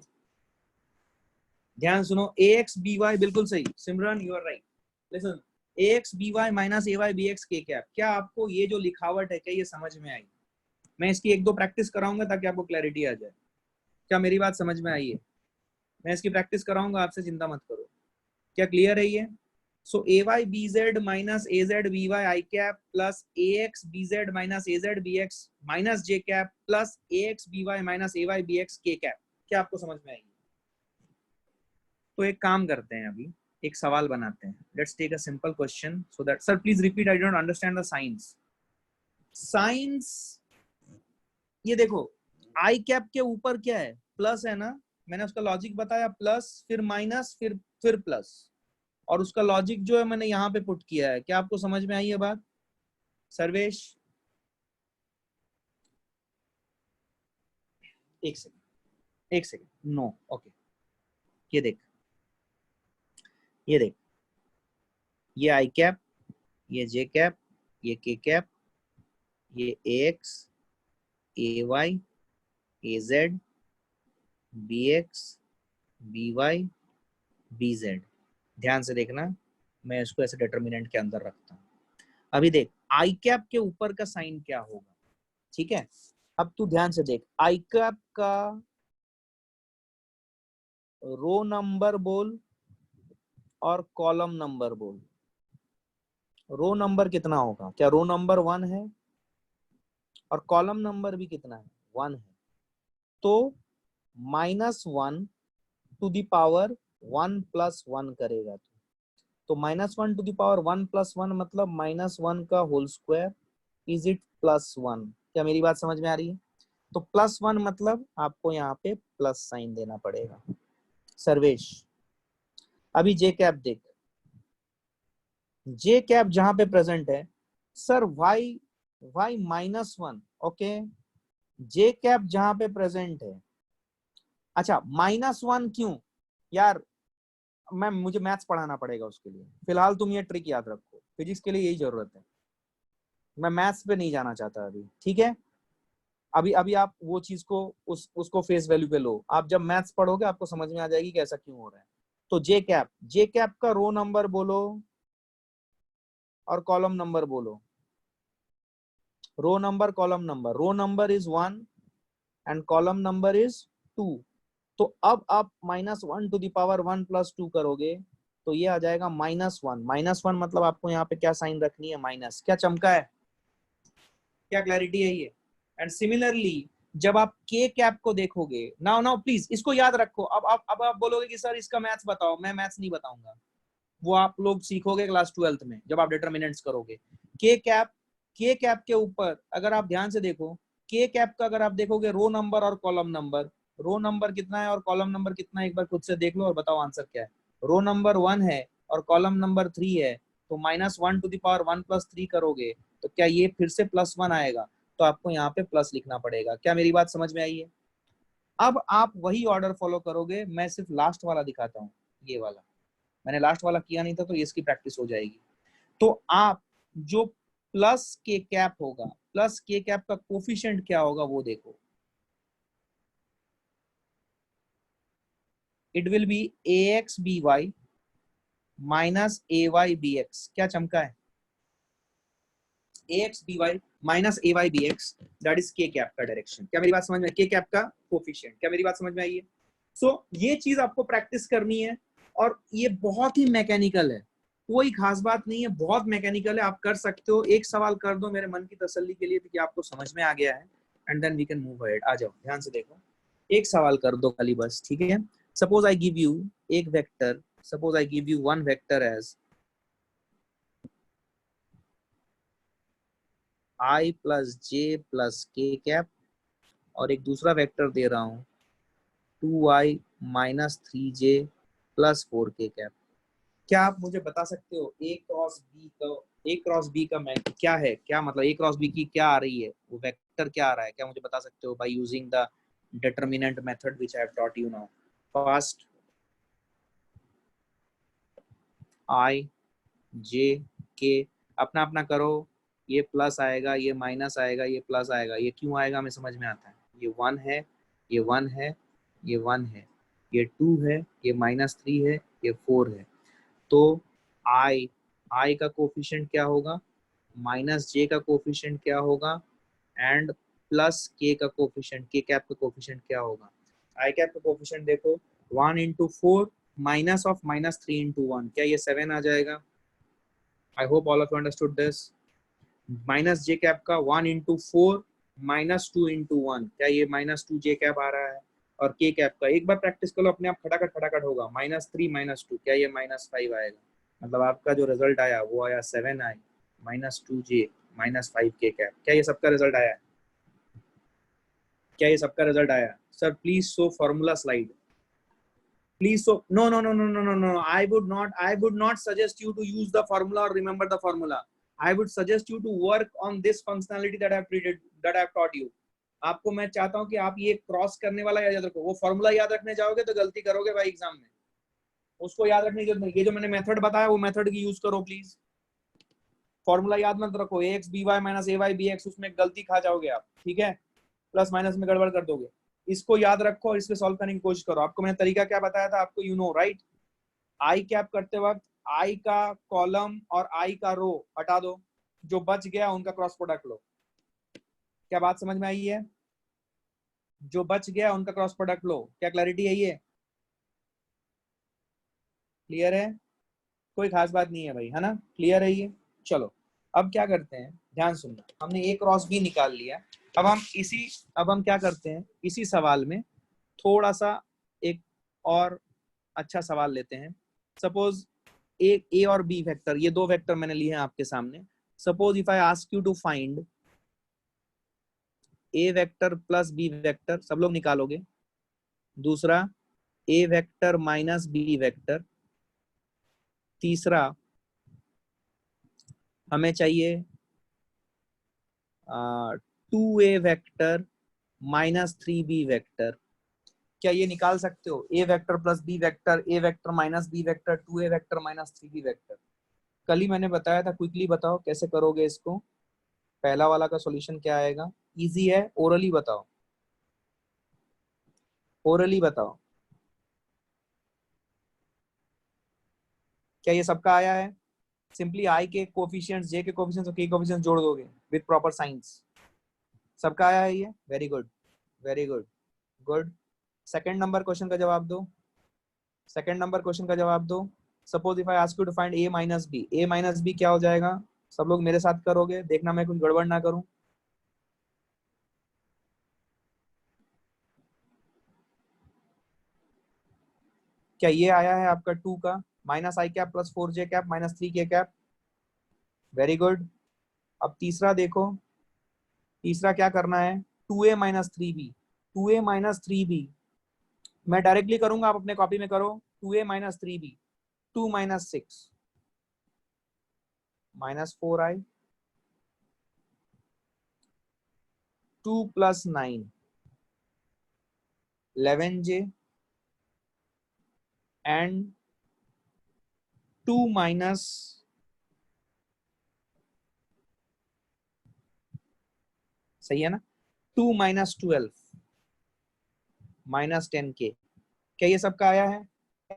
ध्यान सुनो। AX BY बिल्कुल सही, Simran you are right. Listen, AX BY minus AY BX K cap. क्या आपको ये जो लिखावट है क्या ये समझ में आई? मैं इसकी एक दो प्रैक्टिस कराऊंगा ताकि आपको क्लैरिटी आ जाए। क्या मेरी बात समझ में आई है? मैं इसकी प्रैक्टिस कराऊंगा, आपसे चिंता मत करो। क्या क्लियर है ये? So AY BZ minus AZ BY I cap plus AX BZ minus AZ BX minus J cap plus AX BY minus AY BX K cap। क्या आपको समझ में आएगी? तो एक काम करते हैं, अभी एक सवाल बनाते हैं। Let's take a simple question so that, sir please repeat, I don't understand the science. Science, ये देखो आई कैप के ऊपर क्या है, प्लस है ना, मैंने उसका लॉजिक बताया, प्लस फिर माइनस फिर प्लस, और उसका लॉजिक जो है मैंने यहाँ पे पुट किया है। क्या आपको समझ में आई है बात सर्वेश? एक सेकेंड नो, ओके, ये देख, ये देख, ये आई कैप, ये जे कैप, ये के कैप, ये AX AY AZ BX BY BZ। ध्यान से देखना, मैं इसको ऐसे डिटर्मिनेंट के अंदर रखता हूं। अभी देख आई कैप के ऊपर का साइन क्या होगा, ठीक है? अब तू ध्यान से देख, आई कैप का रो नंबर बोल और कॉलम नंबर बोल। रो नंबर कितना होगा? क्या रो नंबर 1 है? और कॉलम नंबर भी कितना है? 1 है। तो -1 टू द पावर 1 प्लस 1 करेगा तो -1 टू द पावर 1 प्लस 1 मतलब -1 का होल स्क्वायर, इज इट +1? क्या मेरी बात समझ में आ रही है? तो +1 मतलब आपको यहाँ पे प्लस साइन देना पड़ेगा। सर्वेश, अभी जे कैप देख, जे कैप जहां पे प्रेजेंट है, सर वाई -1, ओके, जे कैप जहां पे प्रेजेंट है। अच्छा -1 क्यों यार? मुझे मैथ्स पढ़ाना पड़ेगा उसके लिए, फिलहाल तुम ये ट्रिक याद रखो, फिजिक्स के लिए यही जरूरत है। मैं मैथ्स पे नहीं जाना चाहता अभी, ठीक है? अभी अभी आप वो चीज को उसको फेस वैल्यू पे लो, आप जब मैथ्स पढ़ोगे आपको समझ में आ जाएगी कि ऐसा क्यों हो रहा है। तो जे कैप का रो नंबर बोलो और कॉलम नंबर बोलो। Row number column number, row number is 1 and column number is 2। तो अब आप -1⁻1+2 करोगे तो ये आ जाएगा -1। -1 मतलब आपको यहाँ पे क्या साइन रखनी है, माइनस। क्या चमका है, क्या क्लैरिटी है ये। एंड सिमिलरली जब आप के कैप को देखोगे, नाउ नाउ प्लीज इसको याद रखो। अब आप बोलोगे कि सर इसका मैथ्स बताओ, मैं मैथ्स नहीं बताऊंगा, वो आप लोग सीखोगे क्लास 12th में जब आप डिटरमिनेंट्स करोगे। के कैप के ऊपर अगर आप ध्यान से देखो, के कैप का अगर आप देखोगे रो नंबर और कॉलम नंबर, रो नंबर कितना है और कॉलम नंबर कितना है, एक बार खुद से देख लो और बताओ आंसर क्या है। रो नंबर 1 है और कॉलम नंबर 3 है, तो -1⁻1+3 करोगे तो क्या ये फिर से +1 आएगा, तो आपको यहाँ पे प्लस लिखना पड़ेगा। क्या मेरी बात समझ में आई है। अब आप वही ऑर्डर फॉलो करोगे, मैं सिर्फ लास्ट वाला दिखाता हूँ, ये वाला मैंने लास्ट वाला किया नहीं था तो इसकी प्रैक्टिस हो जाएगी। तो आप जो प्लस के कैप होगा, प्लस के कैप का कोफिशिएंट क्या होगा वो देखो, it will B ax by minus ay bx। क्या चमका है, ax by minus ay bx, that is के कैप का डायरेक्शन। क्या मेरी बात समझ में, के कैप का कोफिशिएंट, क्या मेरी बात समझ में आई है। सो ये चीज आपको प्रैक्टिस करनी है और ये बहुत ही मैकेनिकल है, कोई खास बात नहीं है, बहुत मैकेनिकल है, आप कर सकते हो। एक सवाल कर दो मेरे मन की तसल्ली के लिए कि आपको समझ में आ गया है, and then we can move ahead. आ जाओ ध्यान से देखो, एक सवाल कर दो खाली बस, ठीक है। सपोज आई गिव यू एक vector, suppose I give you one vector as i plus J plus K cap, और एक दूसरा वेक्टर दे रहा हूँ 2i minus 3j plus 4k cap. क्या आप मुझे बता सकते हो ए क्रॉस बी का मैच क्या है, क्या मतलब ए क्रॉस बी की क्या आ रही है, वो वेक्टर क्या आ रहा है, क्या मुझे बता सकते हो by using the determinant method which I have taught you now. First I J K, अपना अपना करो, ये प्लस आएगा, ये माइनस आएगा, ये प्लस आएगा, ये क्यों आएगा हमें समझ में आता है। ये 1 है, ये 1 है, ये 1 है, ये 2 है, ये -3 है, ये 4 है। तो आई का कोफिशिएंट क्या होगा, माइनस जे का कोफिशिएंट क्या होगा, एंड प्लस के का कोफिशिएंट, के कैप का कोफिशिएंट क्या होगा। आई कैप का कोफिशिएंट देखो 1 × 4 माइनस ऑफ -3 × 1, क्या ये 7 आ जाएगा। I hope all of you understood this. Minus J cap का 1 × 4 -2 × 1, क्या ये -2 जे कैप आ रहा है। और के कैप का एक बार प्रैक्टिस कर लो, अपने आप फटाफट फटाफट होगा, -3 -2, क्या ये -5 आएगा। मतलब आपका जो रिजल्ट आया वो आया 7i -2j -5k कैप। क्या ये सबका रिजल्ट आया, क्या ये सबका रिजल्ट आया। Sir please show formula slide, please. So no, I would not suggest you to use the formula or remember the formula. I would suggest you to work on this functionality that I have taught you. आपको मैं चाहता हूं कि आप ये क्रॉस करने वाला याद रखो, वो फॉर्मूला याद रखने जाओगे तो गलती करोगे भाई एग्जाम में, उसको याद रखने की जरूरत नहीं। ये जो मैंने मेथड बताया वो मेथड की यूज करो प्लीज, फॉर्मूला याद मत रखो, ax by minus ay bx, उसमें गलती खा जाओगे आप, ठीक है, प्लस माइनस में गड़बड़ कर दोगे। इसको याद रखो और इसको सॉल्व करने की कोशिश करो। आपको मैंने तरीका क्या बताया था, आपको you know right. I cap करते वक्त आई का कॉलम और आई का रो हटा दो, जो बच गया उनका क्रॉस प्रोडक्ट लो। क्या बात समझ में आई है, जो बच गया उनका क्रॉस प्रोडक्ट लो। क्या क्लैरिटी है, ये क्लियर है, कोई खास बात नहीं है भाई, है ना, क्लियर है ये। चलो अब क्या करते हैं, ध्यान सुनना, हमने ए क्रॉस बी निकाल लिया। अब हम क्या करते हैं, इसी सवाल में थोड़ा सा एक और अच्छा सवाल लेते हैं। सपोज ए और बी वेक्टर, ये दो वेक्टर मैंने लिए हैं आपके सामने। Suppose if I ask you to find A vector plus B vector, सब लोग निकालोगे। दूसरा A vector minus B vector. तीसरा हमें चाहिए 2a वेक्टर -3b वेक्टर। क्या ये निकाल सकते हो, A vector plus B vector, A vector minus B vector, 2a vector -3b vector. कल ही मैंने बताया था, क्विकली बताओ कैसे करोगे इसको। पहला वाला का सॉल्यूशन क्या आएगा, इजी है, ओरली बताओ, ओरली बताओ, क्या ये सबका आया है? सिंपली आई के कोफिशिएंट्स, जे के कोफिशिएंट्स और के कोफिशिएंट्स जोड़ दोगे विद प्रॉपर साइंस। सबका आया है ये? Very good, very good, good. Second number question का जवाब दो, सेकंड नंबर क्वेश्चन का जवाब दो। Suppose if I ask you to find A minus B, A minus B क्या हो जाएगा? सब लोग मेरे साथ करोगे, देखना मैं कुछ गड़बड़ ना करूं। क्या ये आया है आपका 2 का? माइनस आई कैप प्लस 4 जे कैप माइनस 3 के कैप। Very good. अब तीसरा देखो, तीसरा क्या करना है? 2a minus 3b, 2a minus 3b मैं डायरेक्टली करूंगा, आप अपने कॉपी में करो। 2a minus 3b, 2 minus 6 minus 4i, 2 plus 9 11j and 2 minus, सही है ना, 2 माइनस 12 माइनस 10k। क्या ये सबका आया है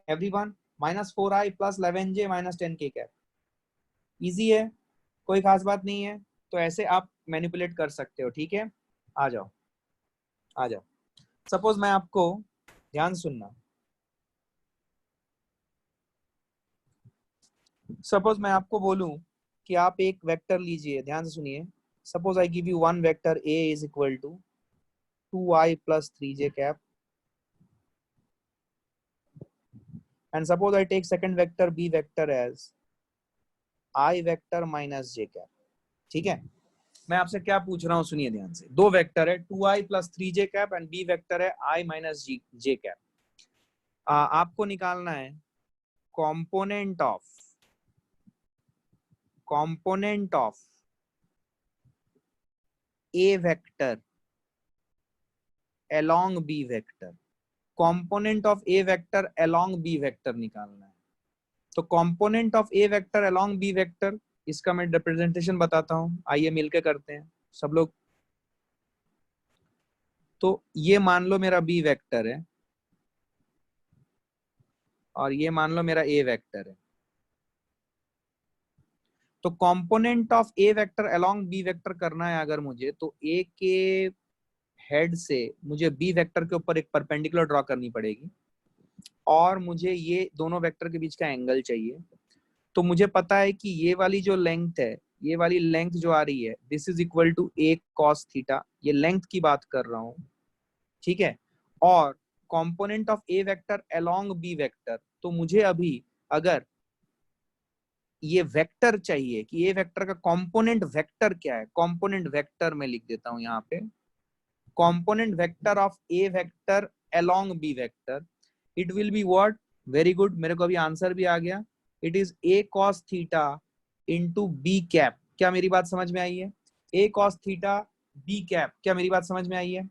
everyone? Minus 4i plus 11j minus 10k क्या? इजी है, कोई खास बात नहीं है। तो ऐसे आप मैनिपुलेट कर सकते हो, ठीक है। आ जाओ, आ जाओ। सपोज मैं आपको, ध्यान सुनना, सपोज मैं आपको बोलूं कि आप एक वेक्टर लीजिए, ध्यान से सुनिए। Suppose I give you one vector a is equal to 2i plus 3j cap, and suppose I take second vector b vector as i vector minus j cap. ठीक है, मैं आपसे क्या पूछ रहा हूँ, सुनिए ध्यान से। दो वेक्टर है 2i plus 3j cap and b vector है i माइनस j कैप। आपको निकालना है component of, component of a vector along b vector, component of A vector along B vector निकालना है। तो component of A vector along B vector, इसका मैं रिप्रेजेंटेशन बताता हूं, आइए मिलके करते हैं सब लोग। तो ये मान लो मेरा बी वेक्टर है और ये मान लो मेरा ए वेक्टर है। तो component of A vector along B vector करना है अगर मुझे, तो ए के हेड से मुझे बी वेक्टर के ऊपर एक परपेंडिकुलर ड्रॉ करनी पड़ेगी और मुझे ये दोनों वेक्टर के बीच का एंगल चाहिए। तो मुझे पता है कि ये वाली जो लेंथ है, ये वाली लेंथ जो आ रही है, this is equal to A cos theta, ये लेंथ की बात कर रहा हूं, ठीक है। और component of A vector along B vector, तो मुझे अभी अगर ये वेक्टर चाहिए कि ए वेक्टर का कंपोनेंट वेक्टर क्या है, कंपोनेंट वेक्टर मैं लिख देता हूं यहाँ पे, component vector of A vector along B vector, it will be what? Very good, मेरे को अभी आंसर भी आ गया। It is A cos theta into B cap. क्या मेरी बात समझ में आई है? A cos theta B cap, क्या मेरी बात समझ में आई है?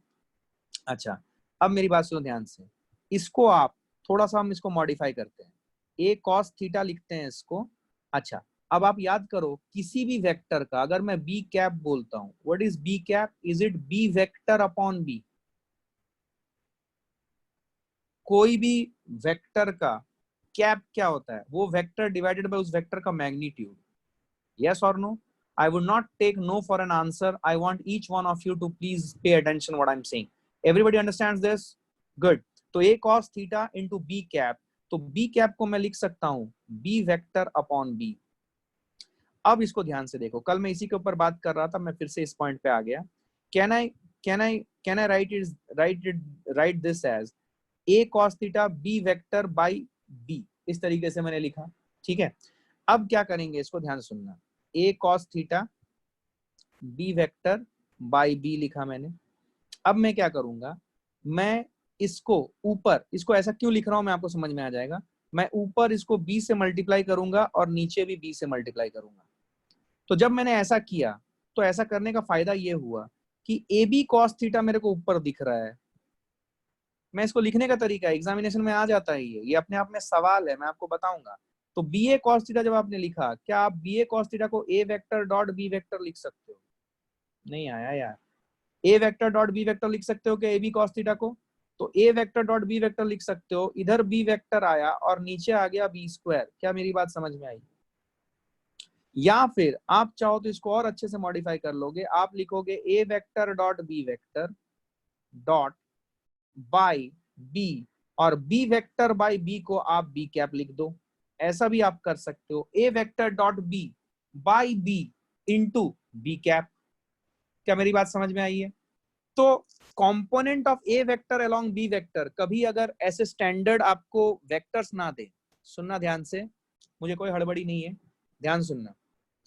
अच्छा, अब मेरी बात सुनो ध्यान से। इसको आप थोड़ा सा, हम इसको मॉडिफाई करते हैं, ए कॉस थीटा लिखते हैं इसको। अच्छा, अब आप याद करो, किसी भी वेक्टर का अगर मैं बी कैप बोलता हूं, what is B cap? Is it B vector upon B? कोई भी वेक्टर का कैप क्या होता है? वो वेक्टर डिवाइडेड बाय उस वेक्टर का मैग्नीट्यूड। यस और no? I would not take no for an answer, I want each one of you to please pay attention what I am saying. Everybody understands this? Good. तो A cos theta into B cap, तो बी कैप को मैं लिख सकता हूं बी वेक्टर अपॉन बी। अब इसको ध्यान से देखो, कल मैं इसी के ऊपर बात कर रहा था, मैं फिर से इस पॉइंट पे आ गया। Can I can I write this as a cos theta B vector by b, इस तरीके से मैंने लिखा, ठीक है। अब क्या करेंगे, इसको ध्यान से सुनना। A cos theta B vector by B लिखा मैंने। अब मैं क्या करूंगा, मैं इसको ऊपर, इसको ऐसा क्यों लिख रहा हूं मैं आपको समझ में आ जाएगा। मैं ऊपर इसको बी से मल्टीप्लाई करूंगा और नीचे भी बी से मल्टीप्लाई करूंगा। तो जब मैंने ऐसा किया, तो ऐसा करने का फायदा ये हुआ कि ए बी कॉस थीटा मेरे को ऊपर दिख रहा है। मैं इसको लिखने का तरीका एग्जामिनेशन में आ जाता है, ये अपने आप में सवाल है, मैं आपको बताऊंगा। तो बी ए कॉस थीटा जब आपने लिखा, क्या आप बी ए कॉस थीटा को ए वेक्टर डॉट बी वेक्टर लिख सकते हो? नहीं आया यार, ए वेक्टर डॉट बी वेक्टर लिख सकते हो क्या ए बी कॉस थीटा को? तो ए वेक्टर डॉट बी वेक्टर लिख सकते हो, इधर बी वेक्टर आया और नीचे आ गया बी स्क्वायर। क्या मेरी बात समझ में आई? या फिर आप चाहो तो इसको और अच्छे से मॉडिफाई कर लोगे, आप लिखोगे A vector dot B vector dot by B, और बी वेक्टर बाई बी को आप बी कैप लिख दो। ऐसा भी आप कर सकते हो, A vector dot B by B into B cap. क्या मेरी बात समझ में आई है? तो component of A vector along B vector, कभी अगर ऐसे स्टैंडर्ड आपको वेक्टर्स ना दे, सुनना ध्यान से, मुझे कोई हड़बड़ी नहीं है, ध्यान सुनना,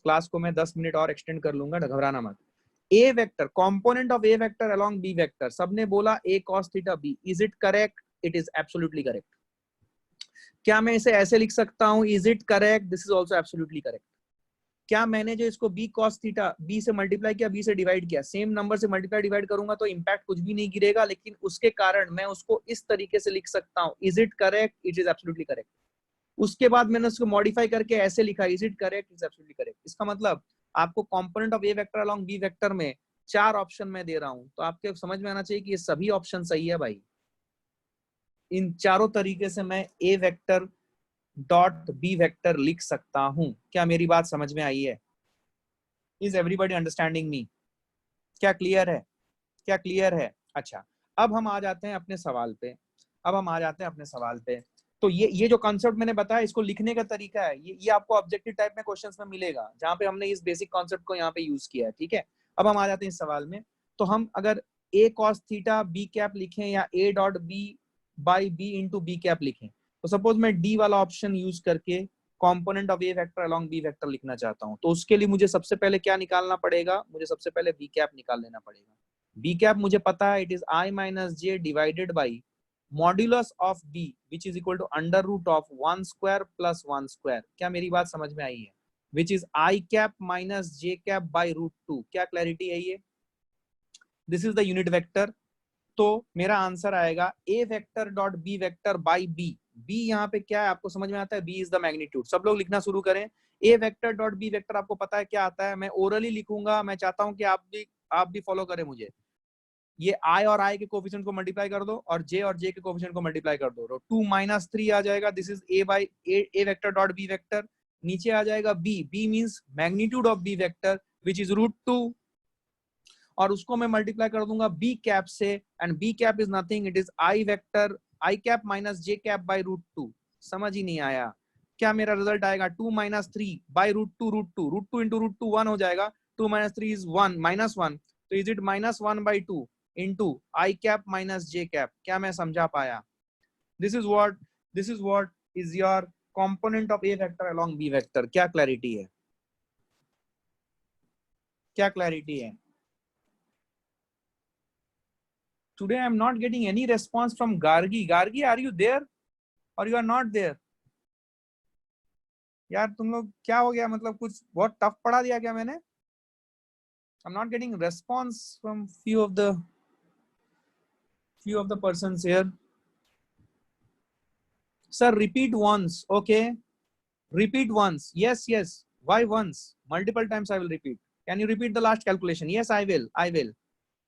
क्लास को मैं 10 मिनट और एक्सटेंड कर लूंगा, घबराना मत। A vector, component of A vector along B vector, सबने बोला A cos theta B, is it correct? It is absolutely correct. क्या मैं इसे ऐसे लिख सकता हूं, is it correct? This is also absolutely correct. क्या मैंने जो इसको बी cos थीटा बी से मल्टीप्लाई किया, बी से डिवाइड किया, सेम नंबर से मल्टीप्लाई डिवाइड करूंगा तो इंपैक्ट कुछ भी नहीं गिरेगा, लेकिन उसके कारण मैं उसको इस तरीके से लिख सकता हूं, is it correct? It is absolutely correct. उसके बाद मैंने उसको मॉडिफाई करके ऐसे लिखा, is it correct? Is absolutely correct. इसका मतलब आपको component of A vector along B vector में 4 ऑप्शन मैं दे रहा हूं, तो आपके समझ में आना चाहिए कि ये सभी ऑप्शन सही है भाई। इन चारों तरीके से मैं ए वेक्टर डॉट बी वेक्टर लिख सकता हूं। क्या मेरी बात समझ में आई है? Is everybody understanding me? क्या क्लियर है? क्या क्लियर है? अच्छा, अब हम आ जाते हैं अपने सवाल पे। तो ये जो कॉन्सेप्ट मैंने बताया, इसको लिखने का तरीका है, ये आपको ऑब्जेक्टिव टाइप में क्वेश्चंस में मिलेगा, जहां पे हमने इस बेसिक कॉन्सेप्ट को यहाँ पे यूज किया है। ठीक है, अब हम आ जाते हैं इस सवाल में। तो हम अगर a cos theta b cap लिखें या a dot b by b into b cap लिखें, तो सपोज मैं d वाला ऑप्शन यूज करके component of a vector along b vector लिखना चाहता हूं, तो उसके लिए मुझे सबसे पहले क्या निकालना पड़ेगा? मुझे सबसे पहले b कैप निकाल लेना पड़ेगा। b कैप मुझे पता है, it is i minus j divided by modulus of b which is equal to under root of 1 square plus 1 square. क्या मेरी बात समझ में आई है? Which is i cap minus j cap by root 2। क्या क्लैरिटी है ये? This is the unit vector. तो मेरा आंसर आएगा A vector dot B vector by B. B यहाँ पे क्या है आपको समझ में आता है? B is the magnitude. सब लोग लिखना शुरू करें। A vector dot B vector आपको पता है क्या आता है? मैं ओरली लिखूंगा, मैं चाहता हूं कि आप भी फॉलो करें मुझे। ये i और i के कोफिशिएंट को मल्टीप्लाई कर दो और j और j के कोफिशिएंट को मल्टीप्लाई कर दो, 2 माइनस 3 आ जाएगा। This is a by a vector dot B vector. नीचे आ जाएगा b, b means magnitude of b vector which is root 2, और उसको मैं मल्टीप्लाई कर दूंगा b कैप से, and b cap is nothing, it is i vector i cap minus j cap by root 2। समझ ही नहीं आया? क्या मेरा रिजल्ट आएगा 2 minus 3 by root 2, root 2 into root 2 1 हो जाएगा, 2 माइनस 3 इज 1 माइनस 1, तो is it minus 1 by 2 into i cap minus J cap. क्या मैं समझा पाया? This is what is your component of A vector along B vector. क्या क्लैरिटी है? क्या क्लैरिटी है? Today I am not getting any response from Gargi. Gargi, are you there or you are not there? यार तुम लोग क्या हो गया? मतलब कुछ बहुत टफ पढ़ा दिया क्या मैंने? I'm not getting response from few of the persons here. Sir, repeat once. Okay, repeat once. Yes. Why once? Multiple times I will repeat. Can you repeat the last calculation? Yes, I will.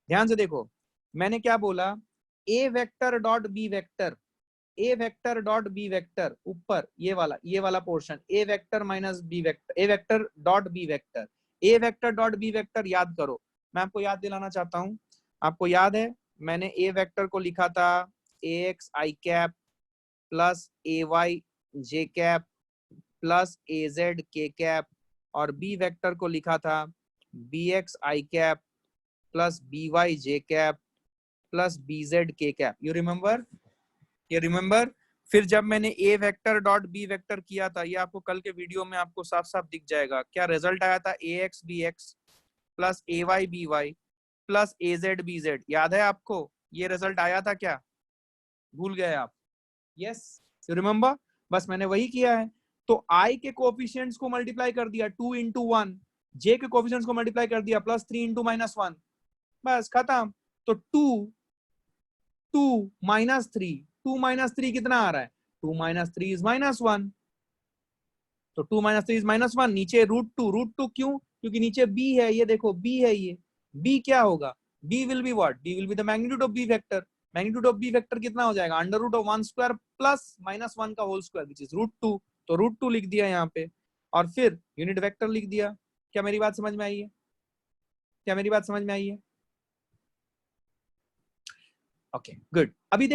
ध्यान से देखो, मैंने क्या बोला? a vector dot b vector, A vector dot B vector, ऊपर ये वाला portion, a vector minus B vector, A vector dot B vector, A vector dot B vector. याद करो, मैं आपको याद दिलाना चाहता हूं। आपको याद है मैंने ए वेक्टर को लिखा था ए एक्स आई कैप प्लस ए वाई जे कैप प्लस ए जेड के कैप, और बी वेक्टर को लिखा था बी एक्स आई कैप प्लस बी वाई जे कैप प्लस बी जेड के कैप। You remember? फिर जब मैंने ए वेक्टर डॉट बी वेक्टर किया था, ये आपको कल के वीडियो में आपको साफ साफ दिख जाएगा, क्या रिजल्ट आया था? ए एक्स बी एक्स प्लस ए वाई बी वाई प्लस ए जेड बी जेड। याद है आपको ये रिजल्ट आया था क्या? भूल गए आप? Yes, you remember? बस मैंने वही किया है। तो आई के कोफिशिएंट्स को मल्टीप्लाई कर दिया 2 इंटू 1, जे के कोफिशिएंट्स को मल्टीप्लाई कर दिया प्लस 3 इंटू माइनस 1, बस खत्म। तो 2 माइनस 3 कितना आ रहा है? 2 माइनस 3 इज माइनस 1, तो 2 माइनस 3 इज माइनस 1। नीचे रूट 2 क्यों? क्योंकि नीचे b है, ये देखो b है, ये b क्या होगा? b will be what? b will be the magnitude of b vector. magnitude of b vector कितना हो जाएगा? Under root of 1 square plus -1 का होल स्क्वायर विच इज √2. तो √2 लिख दिया यहाँ पे और फिर यूनिट वेक्टर लिख दिया. क्या मेरी बात समझ में आई है? क्या मेरी बात समझ में आई है? Okay good. अभी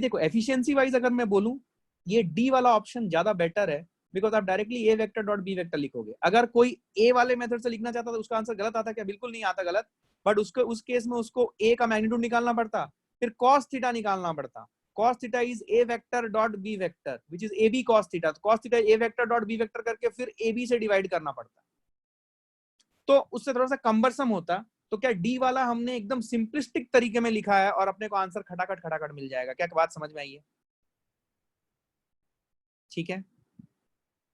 देखो एफिशिएंसी वाइज अगर मैं बोलूं, ये डी वाला ऑप्शन ज्यादा बेटर है बिकॉज आप डायरेक्टली ए वेक्टर डॉट बी वेक्टर लिखोगे. अगर कोई ए वाले मेथड से लिखना चाहता तो उसका आंसर गलत आता. क्या? बिल्कुल नहीं आता गलत. बट उसको उस केस में उसको ए का मैग्नीट्यूड निकालना पड़ता, फिर cos थीटा निकालना पड़ता. cos theta is a vector dot B vector which is ab cos theta. तो cos theta a vector dot B vector करके फिर ab से डिवाइड करना पड़ता, तो उससे थोड़ा सा कंबरसम होता. तो क्या डी वाला हमने एकदम सिंपलिस्टिक तरीके में लिखा है और अपने को आंसर खटाखट खटाखट मिल जाएगा. क्या बात समझ में आई है? ठीक है,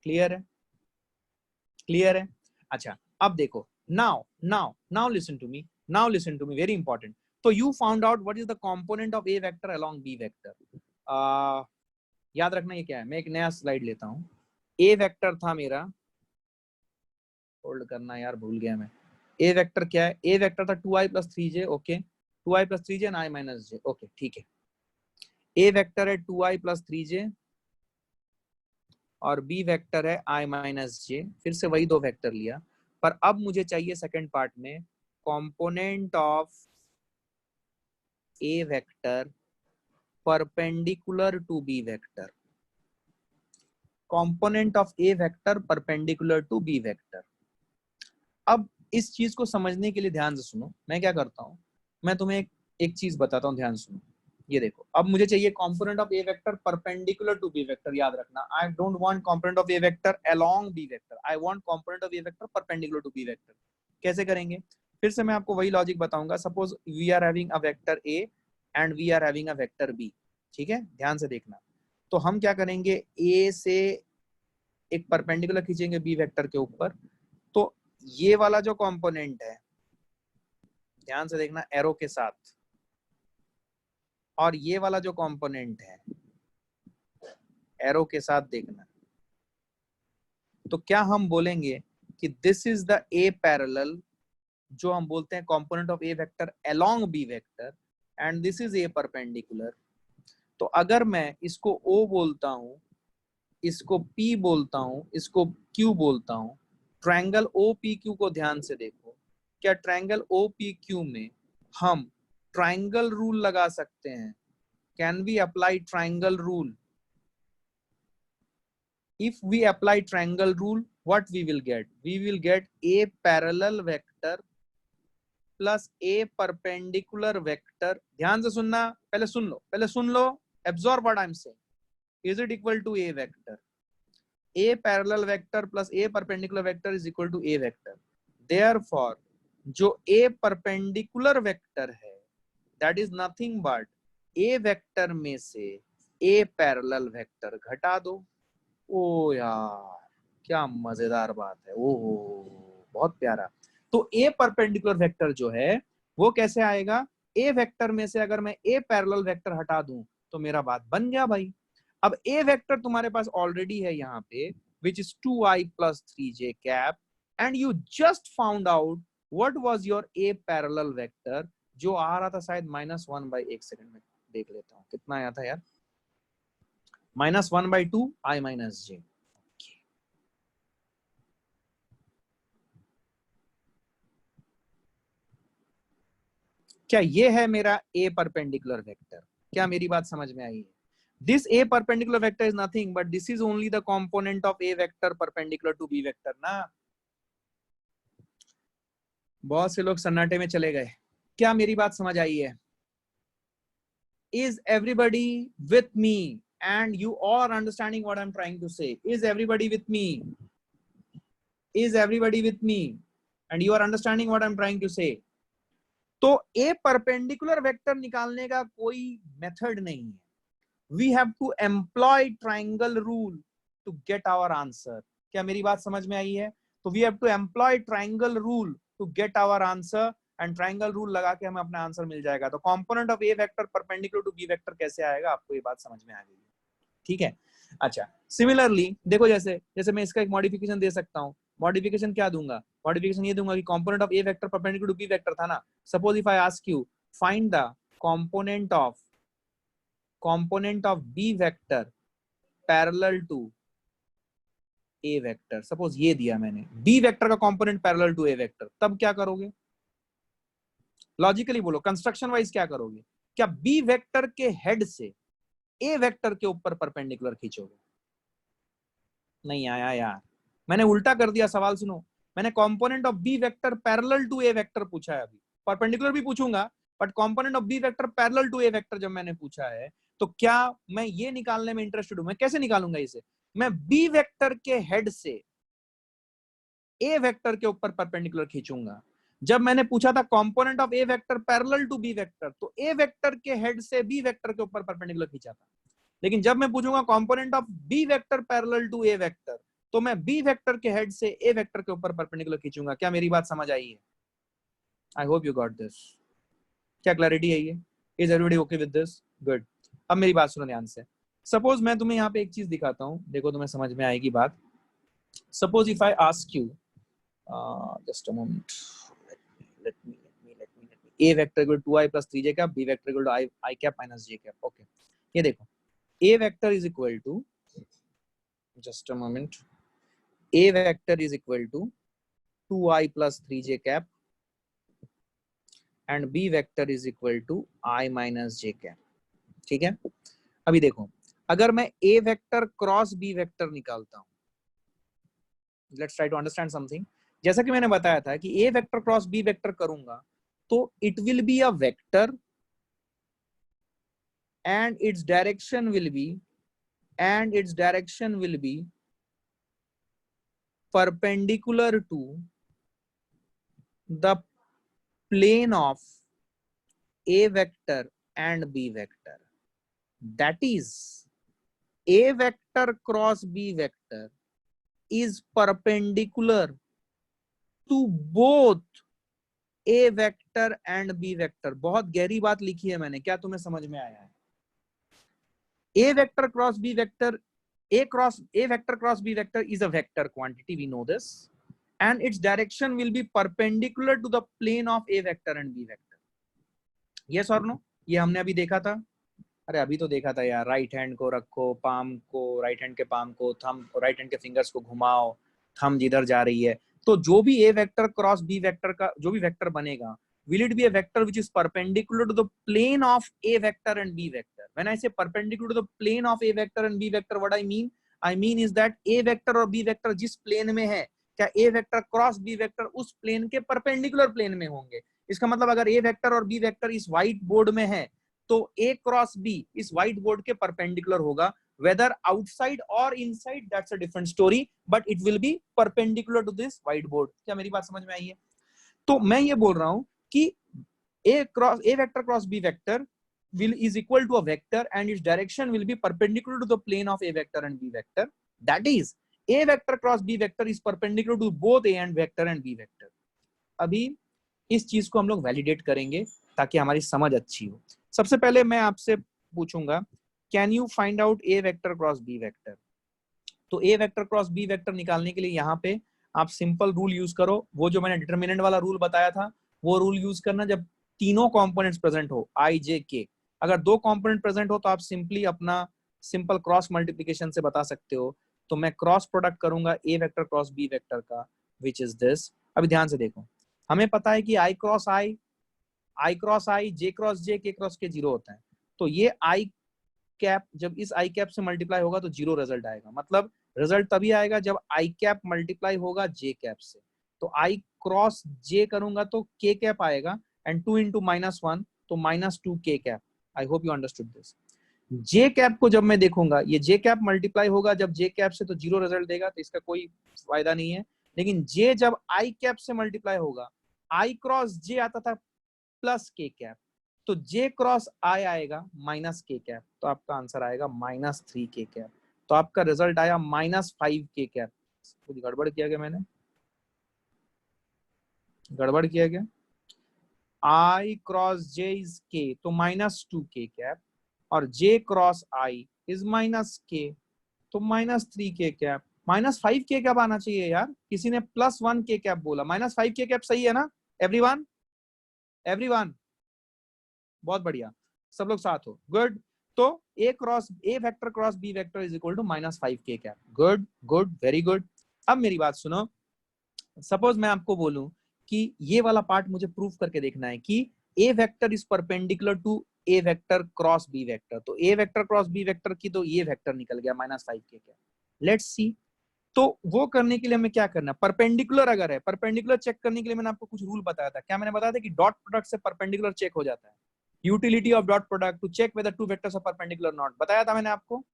क्लियर है, क्लियर है. अच्छा अब देखो, now listen to me, very important. So you found out what is the component of a vector along b vector. याद रखना ये क्या है. मैं एक नया स्लाइड लेता हूं. a वेक्टर था मेरा, होल्ड करना यार भूल गया मैं. a वेक्टर क्या है? a वेक्टर था 2i + 3j. Okay, 2i + 3j and i - j. Okay ठीक है. a वेक्टर है 2i + 3j और b वेक्टर है i - j. फिर से वही दो वेक्टर लिया, पर अब मुझे चाहिए सेकंड पार्ट में component of a vector perpendicular to b vector. Component of a vector perpendicular to b vector. अब इस चीज को समझने के लिए ध्यान से सुनो. मैं क्या करता हूं, मैं तुम्हें एक चीज बताता हूं, ध्यान सुनो. ये देखो, अब मुझे चाहिए component of a vector perpendicular to b vector. याद रखना, I don't want component of a vector along b vector, I want component of a vector perpendicular to b vector. कैसे करेंगे? फिर से मैं आपको वही लॉजिक बताऊंगा. Suppose we are having a vector a and we are having a vector b. ठीक है, ध्यान से देखना. तो हम क्या करेंगे, a से एक परपेंडिकुलर खींचेंगे b वेक्टर के ऊपर. तो ये वाला जो कंपोनेंट है, ध्यान से देखना एरो के साथ, और ये वाला जो कंपोनेंट है एरो के साथ देखना. तो क्या हम बोलेंगे कि this is the a parallel, जो हम बोलते हैं component of A vector along B vector, and this is a perpendicular. तो अगर मैं इसको O बोलता हूं, इसको P बोलता हूं, इसको Q बोलता हूं, ट्रायंगल OPQ को ध्यान से देखो. क्या ट्रायंगल OPQ में हम ट्रायंगल रूल लगा सकते हैं? Can we apply triangle rule? If we apply triangle rule, what we will get? We will get a parallel vector plus a perpendicular vector. ध्यान से सुनना, पहले सुन लो, absorb what I'm saying. Is it equal to a vector? A parallel vector plus a perpendicular vector is equal to a vector. Therefore, जो a perpendicular vector है, that is nothing but a vector में से a parallel vector घटा दो. ओ यार क्या मजेदार बात है. ओहो बहुत प्यारा. तो ए परपेंडिकुलर वेक्टर जो है वो कैसे आएगा? ए वेक्टर में से अगर मैं ए पैरेलल वेक्टर हटा दूं तो मेरा बात बन गया भाई. अब ए वेक्टर तुम्हारे पास ऑलरेडी है यहाँ पे, which is 2i + 3j cap, and you just found out what was your a parallel vector, जो आ रहा था शायद -1/, एक सेकंड में देख लेता हूँ कितना आया था यार. -1/2 i - j. क्या ये है मेरा a परपेंडिकुलर वेक्टर? क्या मेरी बात समझ में आई है? This a perpendicular vector is nothing but this is only the component of a vector perpendicular to b vector ना. बहुत से लोग सन्नाटे में चले गए. क्या मेरी बात समझ आई है? Is everybody with me and you all are understanding what I'm trying to say? Is everybody with me? Is everybody with me and you are understanding what I'm trying to say? तो a perpendicular vector निकालने का कोई मेथड नहीं है. We have to employ triangle rule to get our answer. क्या मेरी बात समझ में आई है? तो we have to employ triangle rule to get our answer, and triangle rule लगा के हमें अपना आंसर मिल जाएगा. तो component of a vector perpendicular to b vector कैसे आएगा? आपको ये बात समझ में आ गई. ठीक है. अच्छा, सिमिलरली देखो, जैसे मैं इसका एक मॉडिफिकेशन दे सकता हूँ. मॉडिफिकेशन क्या दूंगा, मॉडिफिकेशन ये दूंगा कि component of A vector perpendicular to b vector था ना। Suppose if I ask you find the component of B vector parallel to A vector, suppose ये दिया मैंने, बी वेक्टर का component parallel to A vector, तब क्या करोगे? लॉजिकली बोलो, कंस्ट्रक्शन वाइज क्या करोगे? क्या बी वेक्टर के हेड से ए वेक्टर के ऊपर परपेंडिकुलर खींचोगे? नहीं आया यार, मैंने उल्टा कर दिया सवाल। सुनो, मैंने component of B vector parallel to A vector पूछा है, अभी परपेंडिकुलर भी पूछूंगा, but component of B vector parallel to A vector जब मैंने पूछा है, तो क्या मैं ये निकालने में इंटरेस्टेड हूं? मैं कैसे निकालूंगा इसे? मैं बी वेक्टर के हेड से ए वेक्टर के ऊपर परपेंडिकुलर खींचूंगा। जब मैंने पूछा था component of A vector parallel to b vector, तो ए वेक्टर के हेड से बी वेक्टर के ऊपर परपेंडिकुलर खींचा था। लेकिन जब मैं पूछूंगा component of B vector parallel to A vector, तो मैं बी वेक्टर के हेड से ए वेक्टर के ऊपर परपेंडिकुलर खींचूंगा। क्या मेरी बात समझ आई है? I hope you got this. क्या क्लैरिटी है ये? Is everybody okay with this? Good. अब मेरी बात सुनो ध्यान से। सपोज मैं तुम्हें यहाँ पे एक चीज दिखाता हूँ, देखो तुम्हें समझ में आएगी बात। Suppose if I ask you just a moment, let me a vector equal to 2i plus 3j cap, b vector equal to I cap minus j cap. Okay, ये देखो, a vector is equal to, just a moment, a vector is equal to 2i plus 3j cap and b vector is equal to I minus j cap. ठीक है, अभी देखो, अगर मैं a vector cross b vector निकालता हूं, let's try to understand something. जैसा कि मैंने बताया था कि a vector cross b vector करूंगा, तो it will be a vector and its direction will be perpendicular to the plane of a vector and b vector. That is a vector cross b vector is perpendicular to both a vector and b vector. बहुत गहरी बात लिखी है मैंने, क्या तुम्हें समझ में आया है? a vector cross b vector, a vector cross b vector is a vector quantity, we know this, and its direction will be perpendicular to the plane of a vector and b vector. yes or no? ये हमने अभी देखा था, अरे अभी तो देखा था यार। राइट हैंड को रखो, पाम को, राइट हैंड के पाम को, थंब, राइट हैंड के फिंगर्स को घुमाओ, थंब जिधर जा रही है, तो जो भी ए वेक्टर क्रॉस बी वेक्टर का जो भी वेक्टर बनेगा, will it be a vector which is perpendicular to the plane of a vector and b vector? When I say perpendicular to the plane of a vector and b vector, what I mean is that a vector और b vector जिस प्लेन में है, क्या a vector cross b vector उस प्लेन के परपेंडिकुलर प्लेन में होंगे। इसका मतलब अगर a वेक्टर और b वेक्टर इस व्हाइट बोर्ड में है, तो a क्रॉस b इस व्हाइट बोर्ड के परपेंडिकुलर होगा, whether outside or inside that's a different story, but it will be perpendicular to this white board. क्या मेरी बात समझ में आई है? तो मैं ये बोल रहा हूं कि a vector cross b vector is equal to a vector and its direction will be perpendicular to the plane of a vector and b vector. That is, a vector cross b vector is perpendicular to both a and vector and b vector. अभी इस चीज को हम लोग वैलिडेट करेंगे ताकि हमारी समझ अच्छी हो। सबसे पहले मैं आपसे पूछूंगा, can you find out a vector cross B vector? तो ए वेक्टर क्रॉस बी वेक्टर निकालने के लिए यहाँ पे आप सिंपल रूल यूज करो, वो जो मैंने डिटरमिनेंट वाला रूल बताया था, वो रूल यूज करना। जब तीनों कंपोनेंट्स प्रेजेंट हो, आई जे के, अगर दो कंपोनेंट प्रेजेंट हो तो आप सिंपली अपना सिंपल क्रॉस मल्टीप्लिकेशन से बता सकते हो। तो मैं क्रॉस प्रोडक्ट करूंगा ए वेक्टर क्रॉस बी वेक्टर का, विच इज दिस। अभी ध्यान से देखो, हमें पता है कि आई cross I, J cross J, K cross के जीरो होता है। तो ये आई कैप जब इस आई कैप से मल्टीप्लाई होगा तो जीरो रिजल्ट आएगा। मतलब रिजल्ट तभी आएगा जब आई कैप मल्टीप्लाई होगा जे कैप से। तो आई क्रॉस जे करूंगा तो के कैप आएगा, एंड 2 into -1 तो -2 के cap. I hope you understood this. J cap को जब मैं देखूंगा, ये जे कैप मल्टीप्लाई होगा जब जे कैप से, तो जीरो रिजल्ट देगा, तो इसका कोई फायदा नहीं है। लेकिन जे जब आई कैप से मल्टीप्लाई होगा, आई क्रॉस जे आता था प्लस के कैप, तो जे क्रॉस आई आएगा माइनस के कैप, तो आपका आंसर आएगा -3 के कैप। तो आपका रिजल्ट आया -5 के कैप। कुछ गड़बड़ किया गया, मैंने गड़बड़ किया गया। आई क्रॉस जे इज के, तो -2 के कैप, और जे क्रॉस आई इज -k, तो -3 के कैप। -5 के कैप आना चाहिए यार, किसी ने +1 के कैप बोला, -5 के कैप सही है ना एवरीवन? एवरीवन बहुत बढ़िया, सब लोग साथ हो, गुड। तो ए vector cross B vector is equal to -5 के cap, good good very good. अब मेरी बात सुनो, सपोज मैं आपको बोलूं कि ये वाला पार्ट मुझे प्रूव करके देखना है कि A vector is perpendicular to A vector cross B vector, तो ए वेक्टर क्रॉस बी वेक्टर की तो ये वेक्टर निकल गया -5 के कैप। लेट्स सी, तो वो करने के लिए हमें क्या करना है, परपेंडिकुलर अगर है, परपेंडिकुलर चेक करने के लिए मैंने आपको कुछ रूल बताया था, क्या मैंने बताया था कि डॉट प्रोडक्ट से परपेंडिकुलर चेक हो जाता है, utility of dot product to check whether two vectors are perpendicular not, बताया था मैंने आपको,